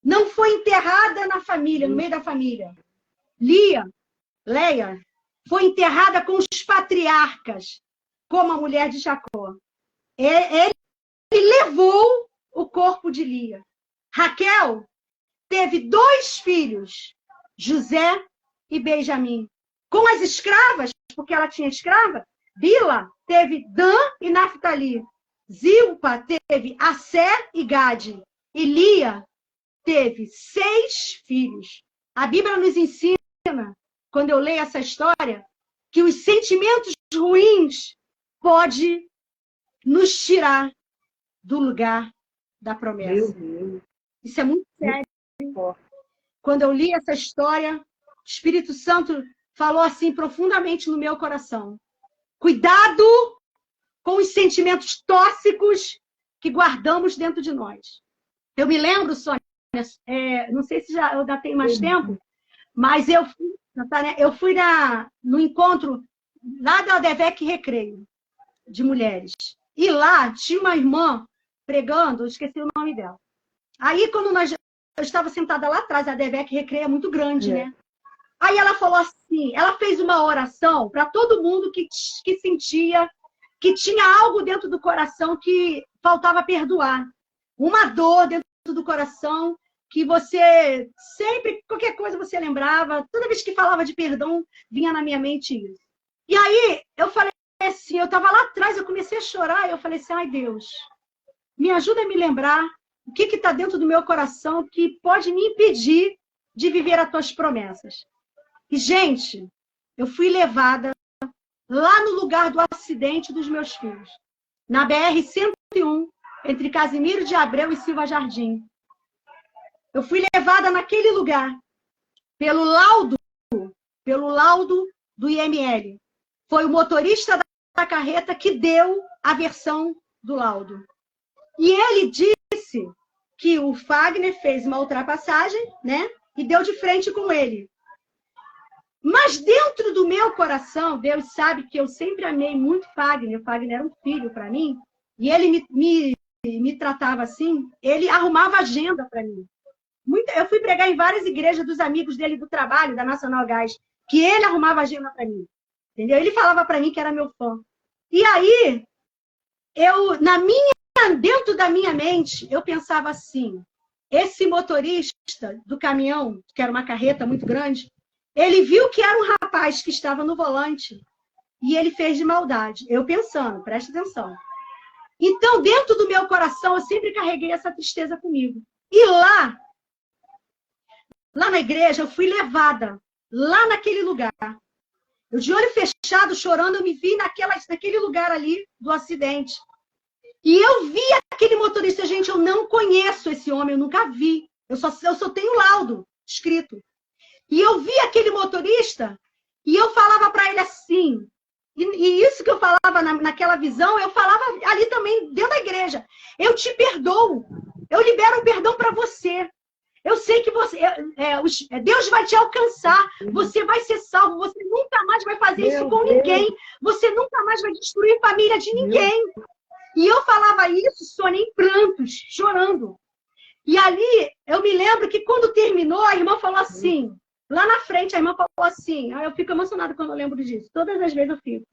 Não foi enterrada na família, no meio da família. Leia, foi enterrada com os patriarcas, como a mulher de Jacó. Ele levou o corpo de Lia. Raquel teve 2 filhos, José e Benjamim. Com as escravas, porque ela tinha escrava, Bila teve Dan e Naftali. Zilpa teve Assé e Gade. E Lia teve 6 filhos. A Bíblia nos ensina, quando eu leio essa história, que os sentimentos ruins podem nos tirar do lugar da promessa. Isso é muito sério. Quando eu li essa história, o Espírito Santo falou assim profundamente no meu coração. Cuidado com os sentimentos tóxicos que guardamos dentro de nós. Eu me lembro, Sônia, não sei se eu ainda tenho mais tempo, mas eu fui no encontro lá da Adevec Recreio, de mulheres. E lá tinha uma irmã pregando, eu esqueci o nome dela. Aí, quando eu estava sentada lá atrás, a Adevec Recreio é muito grande, né? Aí ela falou assim, ela fez uma oração para todo mundo que sentia que tinha algo dentro do coração que faltava perdoar. Uma dor dentro do coração que você sempre, qualquer coisa você lembrava, toda vez que falava de perdão, vinha na minha mente isso. E aí, eu falei assim, eu estava lá atrás, eu comecei a chorar, e eu falei assim, ai Deus, me ajuda a me lembrar o que está dentro do meu coração que pode me impedir de viver as tuas promessas. E, gente, eu fui levada lá no lugar do acidente dos meus filhos, na BR-101, entre Casimiro de Abreu e Silva Jardim. Eu fui levada naquele lugar pelo laudo do IML. Foi o motorista da carreta que deu a versão do laudo. E ele disse que o Fagner fez uma ultrapassagem, né? E deu de frente com ele. Mas dentro do meu coração, Deus sabe que eu sempre amei muito Fagner. O Fagner era um filho para mim. E ele me tratava assim. Ele arrumava agenda para mim. Eu fui pregar em várias igrejas dos amigos dele do trabalho, da Nacional Gás, que ele arrumava agenda para mim. Entendeu? Ele falava para mim que era meu fã. E aí, dentro da minha mente, eu pensava assim, esse motorista do caminhão, que era uma carreta muito grande, ele viu que era um rapaz que estava no volante e ele fez de maldade. Eu pensando, presta atenção. Então, dentro do meu coração, eu sempre carreguei essa tristeza comigo. E lá na igreja, eu fui levada, lá naquele lugar. Eu de olho fechado, chorando, eu me vi naquele lugar ali do acidente. E eu vi aquele motorista, gente, eu não conheço esse homem, eu nunca vi. Eu só tenho laudo escrito. E eu vi aquele motorista e eu falava para ele assim, e isso que eu falava naquela visão, eu falava ali também dentro da igreja. Eu te perdoo, eu libero um perdão para você. Eu sei que Deus vai te alcançar, você vai ser salvo, você nunca mais vai fazer isso com ninguém, você nunca mais vai destruir a família de ninguém. E eu falava isso, Sônia, em prantos, chorando. E ali, eu me lembro que quando terminou, a irmã falou assim, lá na frente, a irmã falou assim, eu fico emocionada quando eu lembro disso, todas as vezes eu fico.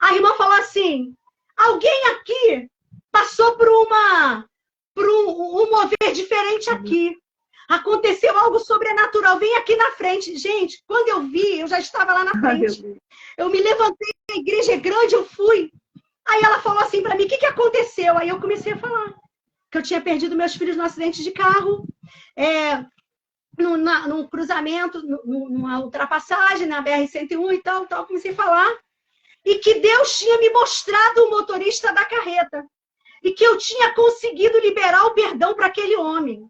A irmã falou assim, alguém aqui passou por um mover diferente aqui. Aconteceu algo sobrenatural, vem aqui na frente. Gente, quando eu vi, eu já estava lá na frente. Eu me levantei, a igreja é grande, eu fui. Aí ela falou assim para mim, o que aconteceu? Aí eu comecei a falar que eu tinha perdido meus filhos no acidente de carro, num cruzamento, numa ultrapassagem, na BR-101 e tal, comecei a falar. E que Deus tinha me mostrado o motorista da carreta. E que eu tinha conseguido liberar o perdão para aquele homem.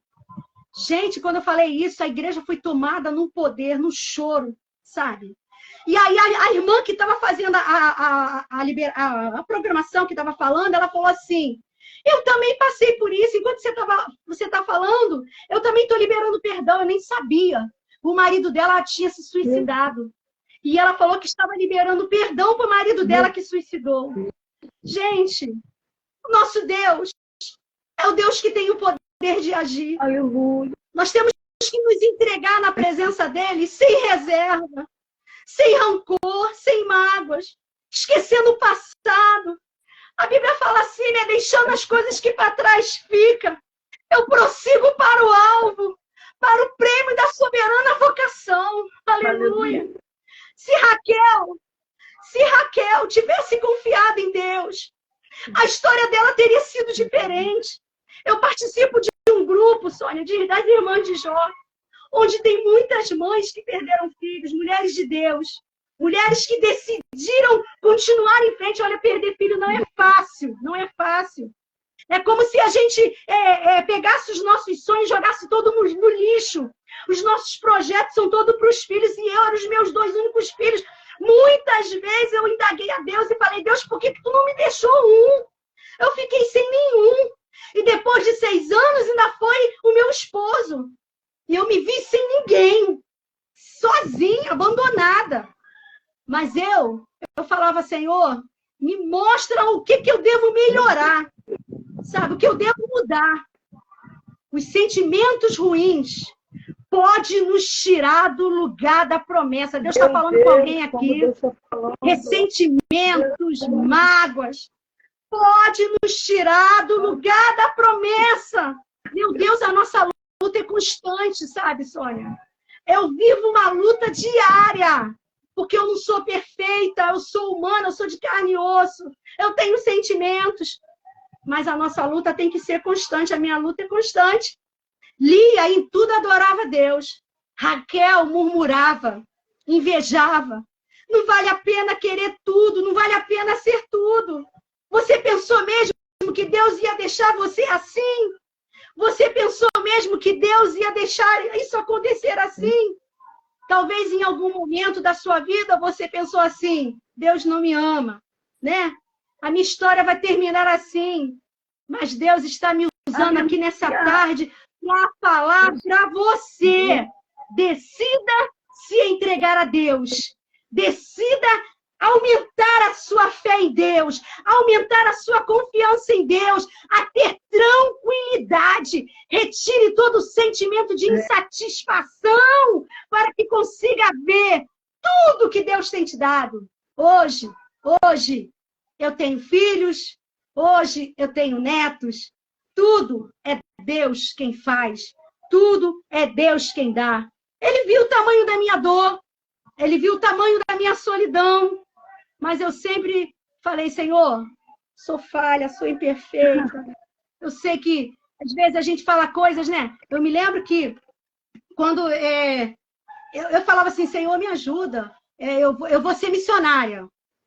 Gente, quando eu falei isso, a igreja foi tomada num poder, num choro, sabe? E aí a irmã que estava fazendo a programação, que estava falando, ela falou assim, eu também passei por isso, enquanto você está falando, eu também estou liberando perdão, eu nem sabia. O marido dela tinha se suicidado. E ela falou que estava liberando perdão para o marido dela que suicidou. Gente, o nosso Deus é o Deus que tem o poder de agir. Aleluia. Nós temos que nos entregar na presença dele sem reserva, sem rancor, sem mágoas, esquecendo o passado. A Bíblia fala assim, né? Deixando as coisas que para trás ficam. Eu prossigo para o alvo, para o prêmio da soberana vocação. Aleluia. Se Raquel tivesse confiado em Deus, a história dela teria sido diferente. Eu participo de um grupo, Sônia, das irmãs de Jó, onde tem muitas mães que perderam filhos, mulheres de Deus, mulheres que decidiram continuar em frente. Olha, perder filho não é fácil, não é fácil. É como se a gente pegasse os nossos sonhos e jogasse todo no lixo. Os nossos projetos são todos para os filhos, e eu eram os meus 2 únicos filhos. Muitas vezes eu indaguei a Deus e falei, Deus, por que tu não me deixou um? Eu fiquei sem nenhum. E depois de 6 anos ainda foi o meu esposo. E eu me vi sem ninguém, sozinha, abandonada. Mas eu falava, Senhor, me mostra o que eu devo melhorar. Sabe, o que eu devo mudar. Os sentimentos ruins podem nos tirar do lugar da promessa. Deus está falando com alguém aqui. Ressentimentos, mágoas, pode nos tirar do lugar da promessa. Meu Deus, a nossa luta é constante, sabe, Sônia? Eu vivo uma luta diária, porque eu não sou perfeita, eu sou humana, eu sou de carne e osso, eu tenho sentimentos, mas a nossa luta tem que ser constante, a minha luta é constante. Lia em tudo adorava Deus. Raquel murmurava, invejava. Não vale a pena querer tudo, não vale a pena ser tudo. Você pensou mesmo que Deus ia deixar você assim? Você pensou mesmo que Deus ia deixar isso acontecer assim? Talvez em algum momento da sua vida você pensou assim, Deus não me ama, né? A minha história vai terminar assim. Mas Deus está me usando aqui nessa tarde para falar para você. Decida se entregar a Deus. Decida aumentar a sua fé em Deus, aumentar a sua confiança em Deus, a ter tranquilidade. Retire todo o sentimento de insatisfação para que consiga ver tudo que Deus tem te dado. Hoje, eu tenho filhos, hoje eu tenho netos. Tudo é Deus quem faz, tudo é Deus quem dá. Ele viu o tamanho da minha dor, ele viu o tamanho da minha solidão, mas eu sempre falei, Senhor, sou falha, sou imperfeita. Eu sei que, às vezes, a gente fala coisas, né? Eu me lembro que, quando eu falava assim, Senhor, me ajuda, eu vou ser missionária,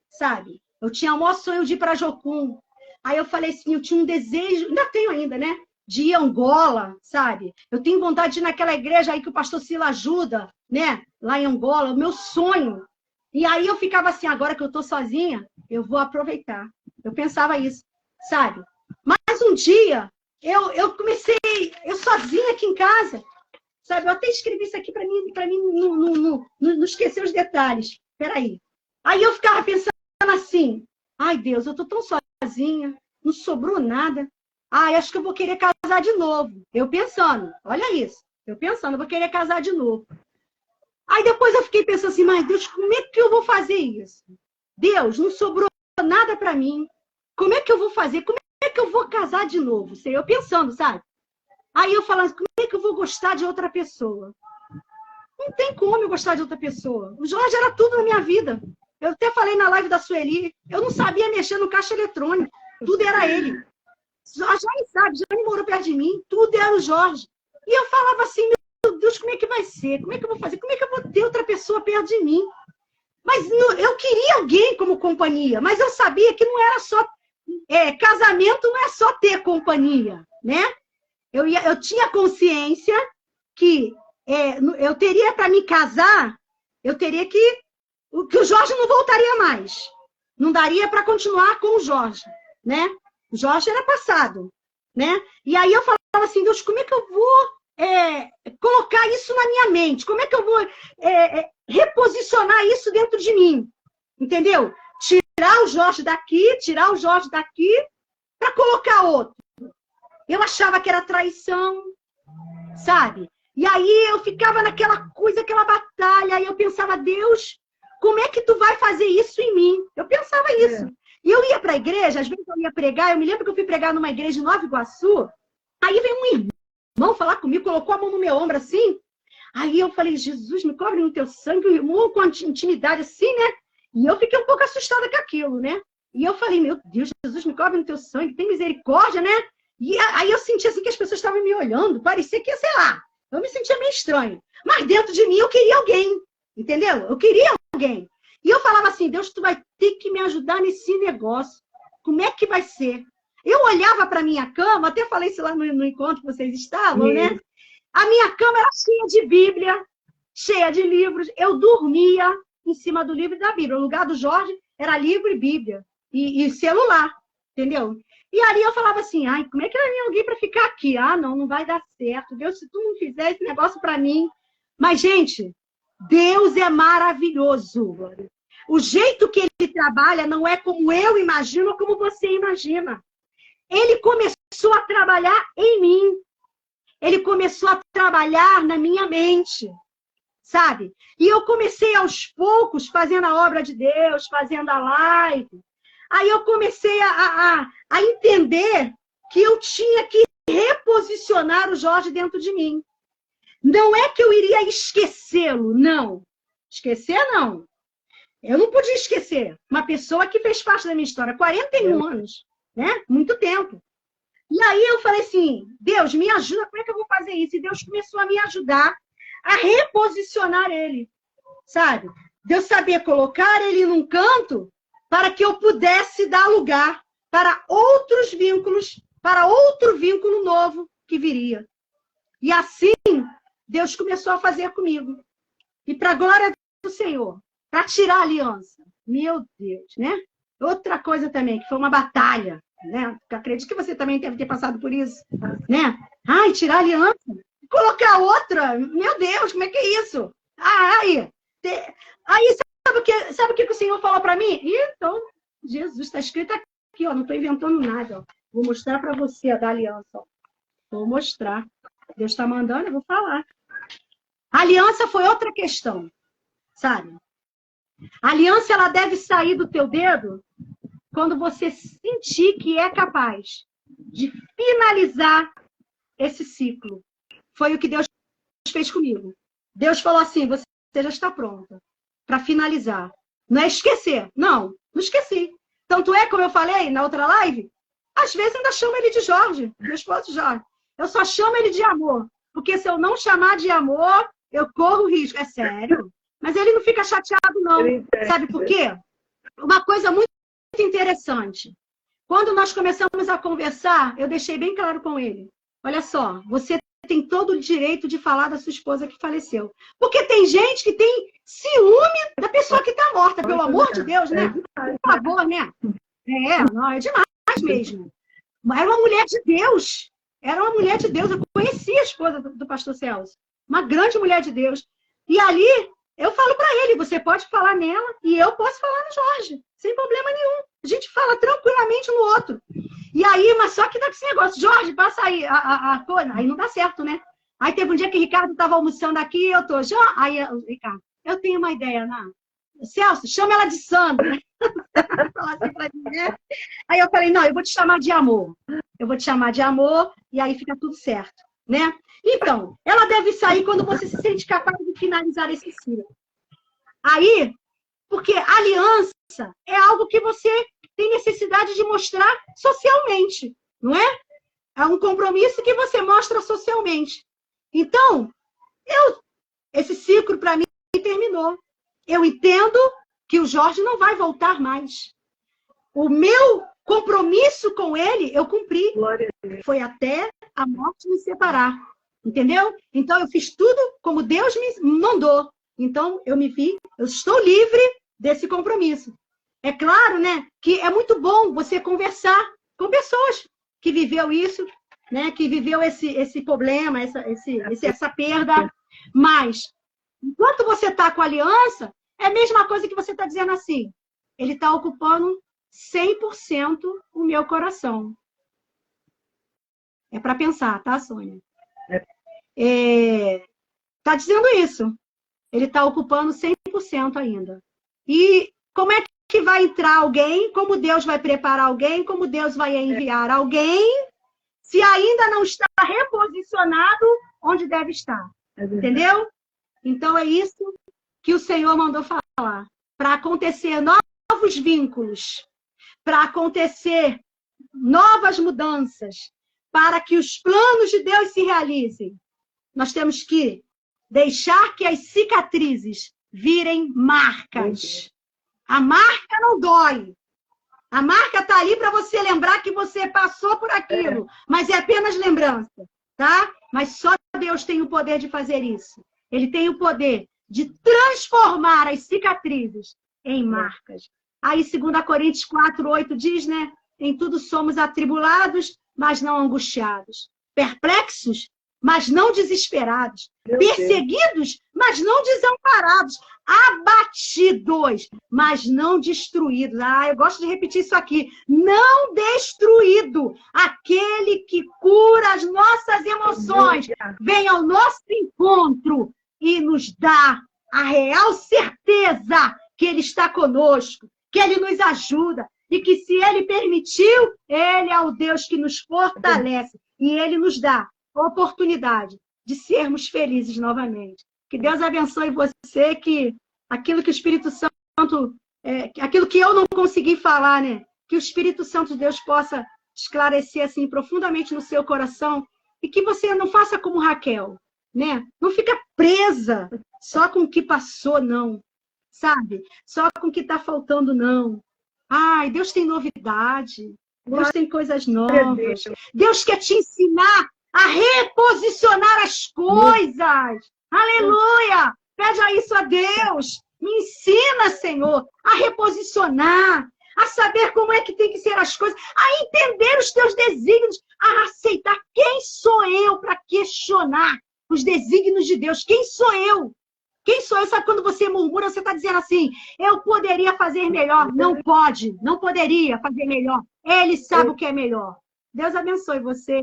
sabe? Eu tinha o maior sonho de ir para Jocum. Aí eu falei assim, eu tinha um desejo, ainda tenho ainda, né? De ir a Angola, sabe? Eu tenho vontade de ir naquela igreja aí que o pastor Sila ajuda, né? Lá em Angola, o meu sonho. E aí eu ficava assim, agora que eu tô sozinha, eu vou aproveitar. Eu pensava isso, sabe? Mas um dia, eu comecei, eu sozinha aqui em casa, sabe? Eu até escrevi isso aqui para mim não esquecer os detalhes. Peraí. Aí eu ficava pensando assim, ai Deus, eu tô tão sozinha, não sobrou nada. Acho que eu vou querer casar de novo. Eu pensando, olha isso. Eu pensando, eu vou querer casar de novo. Aí depois eu fiquei pensando assim, mas Deus, como é que eu vou fazer isso? Deus, não sobrou nada para mim. Como é que eu vou fazer? Como é que eu vou casar de novo? Eu pensando, sabe? Aí eu falando, como é que eu vou gostar de outra pessoa? Não tem como eu gostar de outra pessoa. O Jorge era tudo na minha vida. Eu até falei na live da Sueli, eu não sabia mexer no caixa eletrônico. Tudo era ele. Já sabe, já morou perto de mim, tudo era o Jorge. E eu falava assim, meu Deus, como é que vai ser? Como é que eu vou fazer? Como é que eu vou ter outra pessoa perto de mim? Mas eu queria alguém como companhia, mas eu sabia que não era só... casamento não é só ter companhia, né? Eu tinha consciência que eu teria, para me casar, eu teria que o Jorge não voltaria mais. Não daria para continuar com o Jorge, né? O Jorge era passado, né? E aí eu falava assim, Deus, como é que eu vou colocar isso na minha mente? Como é que eu vou reposicionar isso dentro de mim? Entendeu? Tirar o Jorge daqui, para colocar outro. Eu achava que era traição, sabe? E aí eu ficava naquela coisa, aquela batalha, e eu pensava, Deus, como é que tu vai fazer isso em mim? Eu pensava isso. E eu ia para a igreja, às vezes eu ia pregar, eu me lembro que eu fui pregar numa igreja em Nova Iguaçu, aí veio um irmão falar comigo, colocou a mão no meu ombro assim, aí eu falei, Jesus, me cobre no teu sangue, o irmão com intimidade assim, né? E eu fiquei um pouco assustada com aquilo, né? E eu falei, meu Deus, Jesus, me cobre no teu sangue, tem misericórdia, né? E aí eu senti assim que as pessoas estavam me olhando, parecia que, sei lá, eu me sentia meio estranho. Mas dentro de mim eu queria alguém, entendeu? Eu queria alguém. E eu falava assim, Deus, tu vai ter que me ajudar nesse negócio. Como é que vai ser? Eu olhava para minha cama, até falei isso lá no encontro que vocês estavam, né? A minha cama era cheia de Bíblia, cheia de livros. Eu dormia em cima do livro e da Bíblia. O lugar do Jorge era livro e Bíblia. E celular, entendeu? E aí eu falava assim, como é que vai vir alguém para ficar aqui? Não vai dar certo. Deus, se tu não fizer esse negócio para mim... Mas, gente, Deus é maravilhoso. O jeito que ele trabalha não é como eu imagino ou como você imagina. Ele começou a trabalhar em mim. Ele começou a trabalhar na minha mente, sabe? E eu comecei aos poucos, fazendo a obra de Deus, fazendo a live. Aí eu comecei a entender que eu tinha que reposicionar o Jorge dentro de mim. Não é que eu iria esquecê-lo, não. Esquecer, não. Eu não podia esquecer uma pessoa que fez parte da minha história, 41 anos, né? Muito tempo. E aí eu falei assim, Deus, me ajuda, como é que eu vou fazer isso? E Deus começou a me ajudar a reposicionar ele, sabe? Deus sabia colocar ele num canto para que eu pudesse dar lugar para outros vínculos, para outro vínculo novo que viria. E assim, Deus começou a fazer comigo. E para a glória do Senhor, para tirar a aliança. Meu Deus, né? Outra coisa também, que foi uma batalha, né? Eu acredito que você também deve ter passado por isso, né? Tirar a aliança, colocar outra. Meu Deus, como é que é isso? Aí sabe o que o Senhor falou para mim? Então, Jesus, está escrito aqui, ó, não estou inventando nada. Ó. Vou mostrar para você a da aliança. Ó. Vou mostrar. Deus está mandando, eu vou falar. A aliança foi outra questão, sabe? A aliança, ela deve sair do teu dedo quando você sentir que é capaz de finalizar esse ciclo. Foi o que Deus fez comigo. Deus falou assim, você já está pronta para finalizar. Não é esquecer. Não esqueci. Tanto é, como eu falei na outra live, às vezes ainda chamo ele de Jorge, meu esposo Jorge. Eu só chamo ele de amor. Porque se eu não chamar de amor, eu corro risco. É sério. Mas ele não fica chateado, não. Sabe por quê? Uma coisa muito interessante. Quando nós começamos a conversar, eu deixei bem claro com ele. Olha só, você tem todo o direito de falar da sua esposa que faleceu. Porque tem gente que tem ciúme da pessoa que está morta. Pelo amor de Deus, né? Por favor, né? Não, é demais mesmo. Era uma mulher de Deus. Era uma mulher de Deus. Eu conheci a esposa do pastor Celso. Uma grande mulher de Deus. E ali, eu falo para ele, você pode falar nela e eu posso falar no Jorge. Sem problema nenhum. A gente fala tranquilamente no outro. E aí, mas só que dá com esse negócio, Jorge, passa aí a coisa. Aí não dá certo, né? Aí teve um dia que o Ricardo estava almoçando aqui, eu tô, aí o Ricardo, eu tenho uma ideia, Ana. Celso, chama ela de Sandra. Aí eu falei, não, eu vou te chamar de amor. Eu vou te chamar de amor e aí fica tudo certo, né? Então, ela deve sair quando você se sente capaz de finalizar esse ciclo. Aí, porque aliança é algo que você tem necessidade de mostrar socialmente, não é? É um compromisso que você mostra socialmente. Então, esse ciclo para mim terminou. Eu entendo que o Jorge não vai voltar mais. O meu compromisso com ele, eu cumpri. Foi até a morte me separar. Entendeu? Então, eu fiz tudo como Deus me mandou. Então, eu estou livre desse compromisso. É claro, né, que é muito bom você conversar com pessoas que viveu isso, né, que viveu esse problema, essa perda. Mas, enquanto você está com a aliança, é a mesma coisa que você está dizendo assim. Ele está ocupando 100% o meu coração. É para pensar, tá, Sônia? Está dizendo isso. Ele está ocupando 100% ainda. E como é que vai entrar alguém? Como Deus vai preparar alguém? Como Deus vai enviar alguém? Se ainda não está reposicionado onde deve estar. Entendeu? Então, é isso que o Senhor mandou falar. Para acontecer novos vínculos, para acontecer novas mudanças, para que os planos de Deus se realizem, nós temos que deixar que as cicatrizes virem marcas. A marca não dói. A marca está ali para você lembrar que você passou por aquilo, mas é apenas lembrança, tá? Mas só Deus tem o poder de fazer isso. Ele tem o poder de transformar as cicatrizes em marcas. Aí 2 Coríntios 4:8 diz, né? Em tudo somos atribulados, mas não angustiados. Perplexos, mas não desesperados. Perseguidos, mas não desamparados. Abatidos, mas não destruídos. Eu gosto de repetir isso aqui. Não destruído. Aquele que cura as nossas emoções vem ao nosso encontro e nos dá a real certeza que Ele está conosco, que Ele nos ajuda e que, se Ele permitiu, Ele é o Deus que nos fortalece e Ele nos dá a oportunidade de sermos felizes novamente. Que Deus abençoe você, que aquilo que o Espírito Santo, aquilo que eu não consegui falar, né? Que o Espírito Santo de Deus possa esclarecer assim profundamente no seu coração e que você não faça como Raquel, né? Não fica presa só com o que passou, não. Sabe? Só com o que está faltando, não. Ai, Deus tem novidade. Deus tem coisas novas. Deus quer te ensinar a reposicionar as coisas. Aleluia! Pede isso a Deus. Me ensina, Senhor, a reposicionar, a saber como é que tem que ser as coisas, a entender os teus desígnios, a aceitar quem sou eu para questionar os desígnios de Deus. Quem sou eu? Quem sou eu? Sabe quando você murmura, você está dizendo assim, eu poderia fazer melhor. Não pode, não poderia fazer melhor. Ele sabe o que é melhor. Deus abençoe você.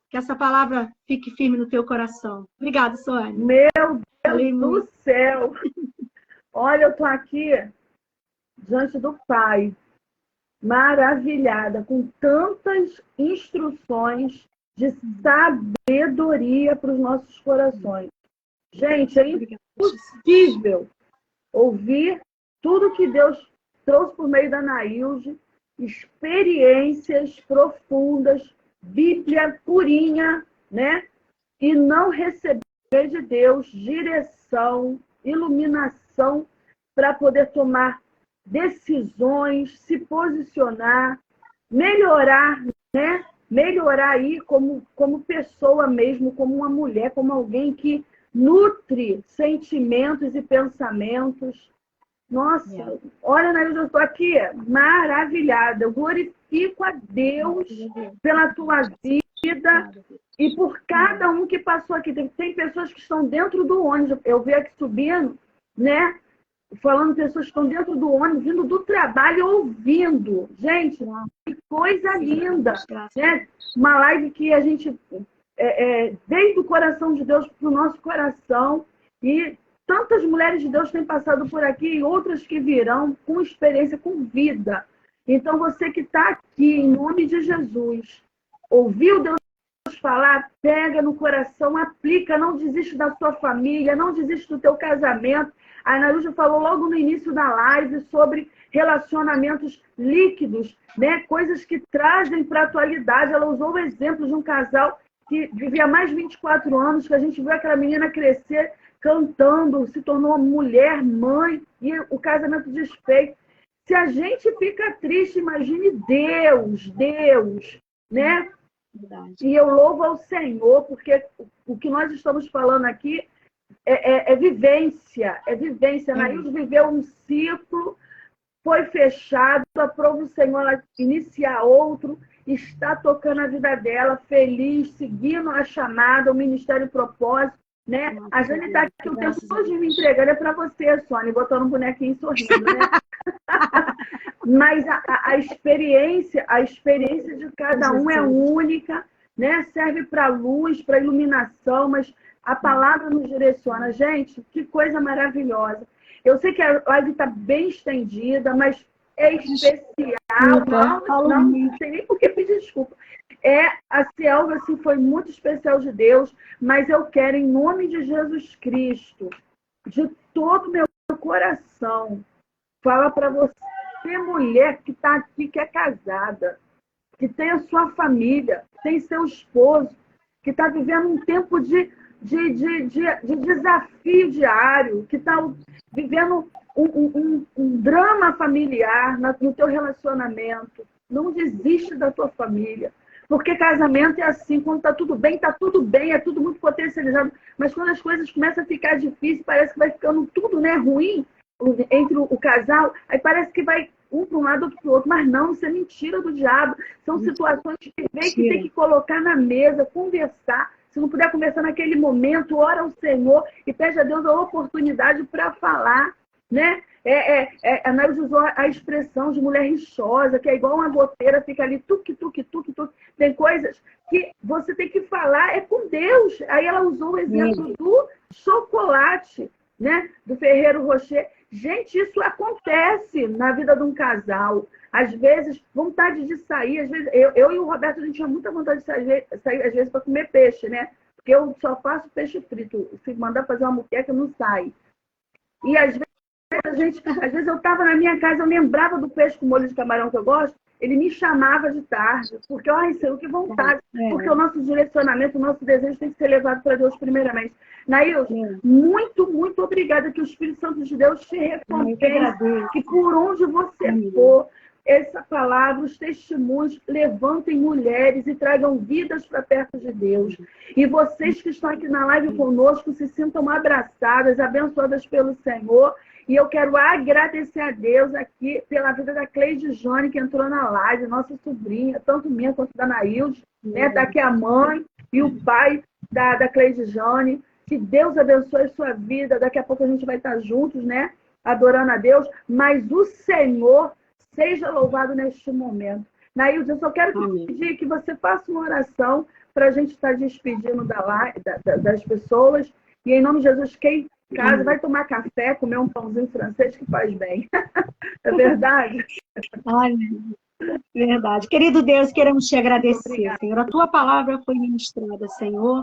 Que essa palavra fique firme no teu coração. Obrigada, Sônia. Meu Deus do céu! Olha, eu estou aqui diante do Pai, maravilhada, com tantas instruções de sabedoria para os nossos corações. Gente, é impossível ouvir tudo que Deus trouxe por meio da Anaílde, experiências profundas, Bíblia purinha, né? E não receber de Deus direção, iluminação para poder tomar decisões, se posicionar, melhorar, né? Melhorar aí como pessoa mesmo, como uma mulher, como alguém que nutre sentimentos e pensamentos. Nossa, olha, Anaílde, eu estou aqui maravilhada. Eu glorifico a Deus pela tua vida e por cada um que passou aqui. Tem pessoas que estão dentro do ônibus. Eu vi aqui subindo, né? Falando pessoas que estão dentro do ônibus, vindo do trabalho, ouvindo. Gente, coisa linda, né? Uma live que a gente, desde o coração de Deus para o nosso coração, e tantas mulheres de Deus têm passado por aqui e outras que virão com experiência, com vida. Então, você que está aqui, em nome de Jesus, ouviu Deus falar, pega no coração, aplica, não desiste da sua família, não desiste do teu casamento. A Anaúja falou logo no início da live sobre relacionamentos líquidos, né? Coisas que trazem para a atualidade. Ela usou o exemplo de um casal que vivia mais de 24 anos, que a gente viu aquela menina crescer cantando, se tornou mulher, mãe, e o casamento desfeito. Se a gente fica triste, imagine Deus, né? Verdade. E eu louvo ao Senhor, porque o que nós estamos falando aqui é vivência, é vivência. A Anaílde viveu um ciclo, foi fechado, aprova o Senhor ela iniciar outro, está tocando a vida dela, feliz, seguindo a chamada, o ministério propósito, né? A Jane está aqui o tempo todo me entregando, é para você, Sônia, botando um bonequinho sorrindo, né? Mas a experiência de cada um é única, né? Serve para luz, para iluminação, mas a palavra nos direciona. Gente, que coisa maravilhosa. Eu sei que a live está bem estendida, mas é especial. Não sei nem por que pedir desculpa. A Cielva, assim, foi muito especial de Deus, mas eu quero, em nome de Jesus Cristo, de todo o meu coração, falar para você, mulher que está aqui, que é casada, que tem a sua família, tem seu esposo, que está vivendo um tempo de desafio diário, que está vivendo um drama familiar no teu relacionamento. Não desiste da tua família. Porque casamento é assim, quando está tudo bem, é tudo muito potencializado. Mas quando as coisas começam a ficar difíceis, parece que vai ficando tudo, né, ruim entre o casal, aí parece que vai um para um lado, outro para o outro. Mas não, isso é mentira do diabo. São situações que tem que colocar na mesa, conversar. Se não puder conversar naquele momento, ora ao Senhor e pede a Deus a oportunidade para falar, né? A Nails usou a expressão de mulher rixosa, que é igual uma goteira, fica ali tuque, tuque, tuque, tuque. Tem coisas que você tem que falar, é com Deus. Aí ela usou o exemplo do chocolate, né? Do Ferreiro Rocher. Gente, isso acontece na vida de um casal. Às vezes, vontade de sair. Às vezes, eu e o Roberto, a gente tinha muita vontade de sair às vezes, para comer peixe, né? Porque eu só faço peixe frito. Se mandar fazer uma muqueca, não sai. E às vezes eu estava na minha casa, eu lembrava do peixe com molho de camarão que eu gosto, ele me chamava de tarde, porque, ai, Senhor, que vontade. Porque o nosso direcionamento, o nosso desejo tem que ser levado para Deus primeiramente. Nailson, muito, muito obrigada, que o Espírito Santo de Deus te recompense, que por onde você for, essa palavra, os testemunhos levantem mulheres e tragam vidas para perto de Deus. E vocês que estão aqui na live conosco se sintam abraçadas, abençoadas pelo Senhor. E eu quero agradecer a Deus aqui pela vida da Cleide Jone, que entrou na live, nossa sobrinha, tanto minha quanto da Nailde, né? Tá aqui a mãe e o pai da Cleide Jone. Que Deus abençoe a sua vida. Daqui a pouco a gente vai estar juntos, né? Adorando a Deus. Mas o Senhor seja louvado neste momento. Nailde, eu só quero te pedir que você faça uma oração para a gente estar despedindo das pessoas. E em nome de Jesus, quem em casa vai tomar café, comer um pãozinho francês que faz bem. É verdade? Olha, verdade. Querido Deus, queremos te agradecer, Senhor. A tua palavra foi ministrada, Senhor.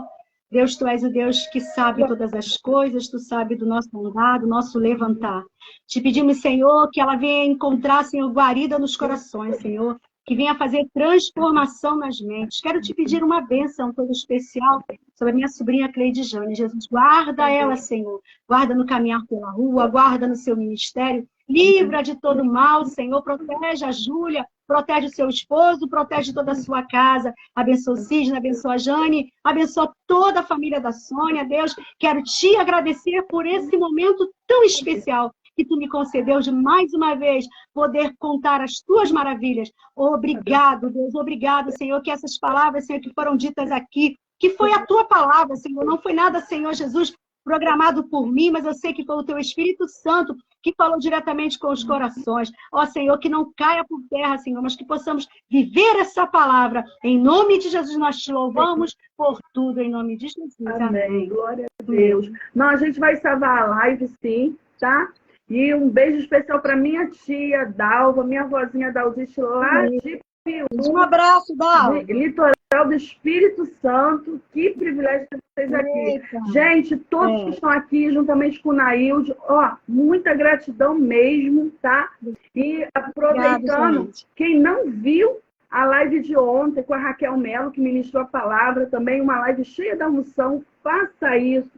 Deus, tu és o Deus que sabe todas as coisas, tu sabe do nosso andar, do nosso levantar. Te pedimos, Senhor, que ela venha encontrar, Senhor, guarida nos corações, Senhor, que venha fazer transformação nas mentes. Quero te pedir uma bênção toda especial sobre a minha sobrinha Cleide Jane. Jesus, guarda ela, Senhor. Guarda no caminhar pela rua, guarda no seu ministério. Livra de todo mal, Senhor. Protege a Júlia, protege o seu esposo, protege toda a sua casa. Abençoa o Sidney, abençoa a Jane, abençoa toda a família da Sônia. Deus, quero te agradecer por esse momento tão especial que tu me concedeu de mais uma vez poder contar as tuas maravilhas. Obrigado, Deus, obrigado, Senhor, que essas palavras, Senhor, que foram ditas aqui, que foi a tua palavra, Senhor, não foi nada, Senhor Jesus, programado por mim, mas eu sei que foi o teu Espírito Santo que falou diretamente com os corações. Ó Senhor, que não caia por terra, Senhor, mas que possamos viver essa palavra. Em nome de Jesus, nós te louvamos por tudo, em nome de Jesus. Amém. Glória a Deus. Não, a gente vai salvar a live, sim, tá? E um beijo especial para minha tia Dalva, minha vozinha Daldice, lá de Piú. Um abraço, Dalva. Litoral do Espírito Santo. Que privilégio ter vocês aqui. Eita. Gente, todos que estão aqui, juntamente com o Nailde, ó, muita gratidão mesmo, tá? E aproveitando, Obrigada, quem não viu a live de ontem com a Raquel Mello, que ministrou a palavra, também uma live cheia da unção, faça isso.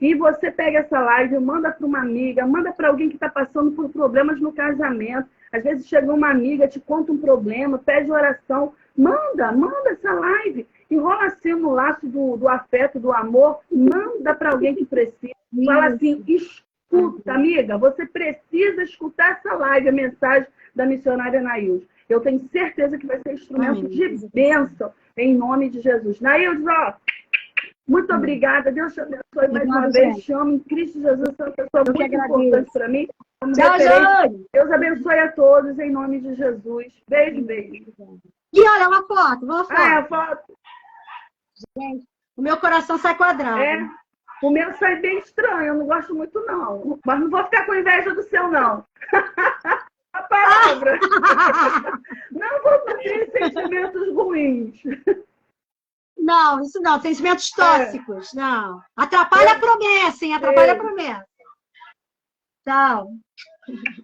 E você pega essa live, manda para uma amiga, manda para alguém que está passando por problemas no casamento. Às vezes chega uma amiga, te conta um problema, pede oração. Manda essa live. Enrola assim no laço do afeto, do amor. Manda para alguém que precisa. Fala assim, escuta, amiga. Você precisa escutar essa live, a mensagem da missionária Nailde. Eu tenho certeza que vai ser instrumento de bênção, em nome de Jesus. Nailde, ó. Muito obrigada. Deus te abençoe mais uma vez. Te amo em Cristo Jesus. Você é uma pessoa muito importante para mim. Deus abençoe a todos em nome de Jesus. Beijo, beijo. E olha uma foto. Vamos falar. A foto. Gente, o meu coração sai quadrado. É. O meu sai bem estranho. Eu não gosto muito, não. Mas não vou ficar com inveja do seu, não. A palavra. Não vou ter sentimentos ruins. Não, isso não. Sentimentos tóxicos. Não. Atrapalha a promessa, hein? Atrapalha a promessa. Tchau.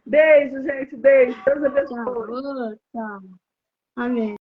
Beijo, gente. Beijo. Deus abençoe. Tchau. Tchau. Amém.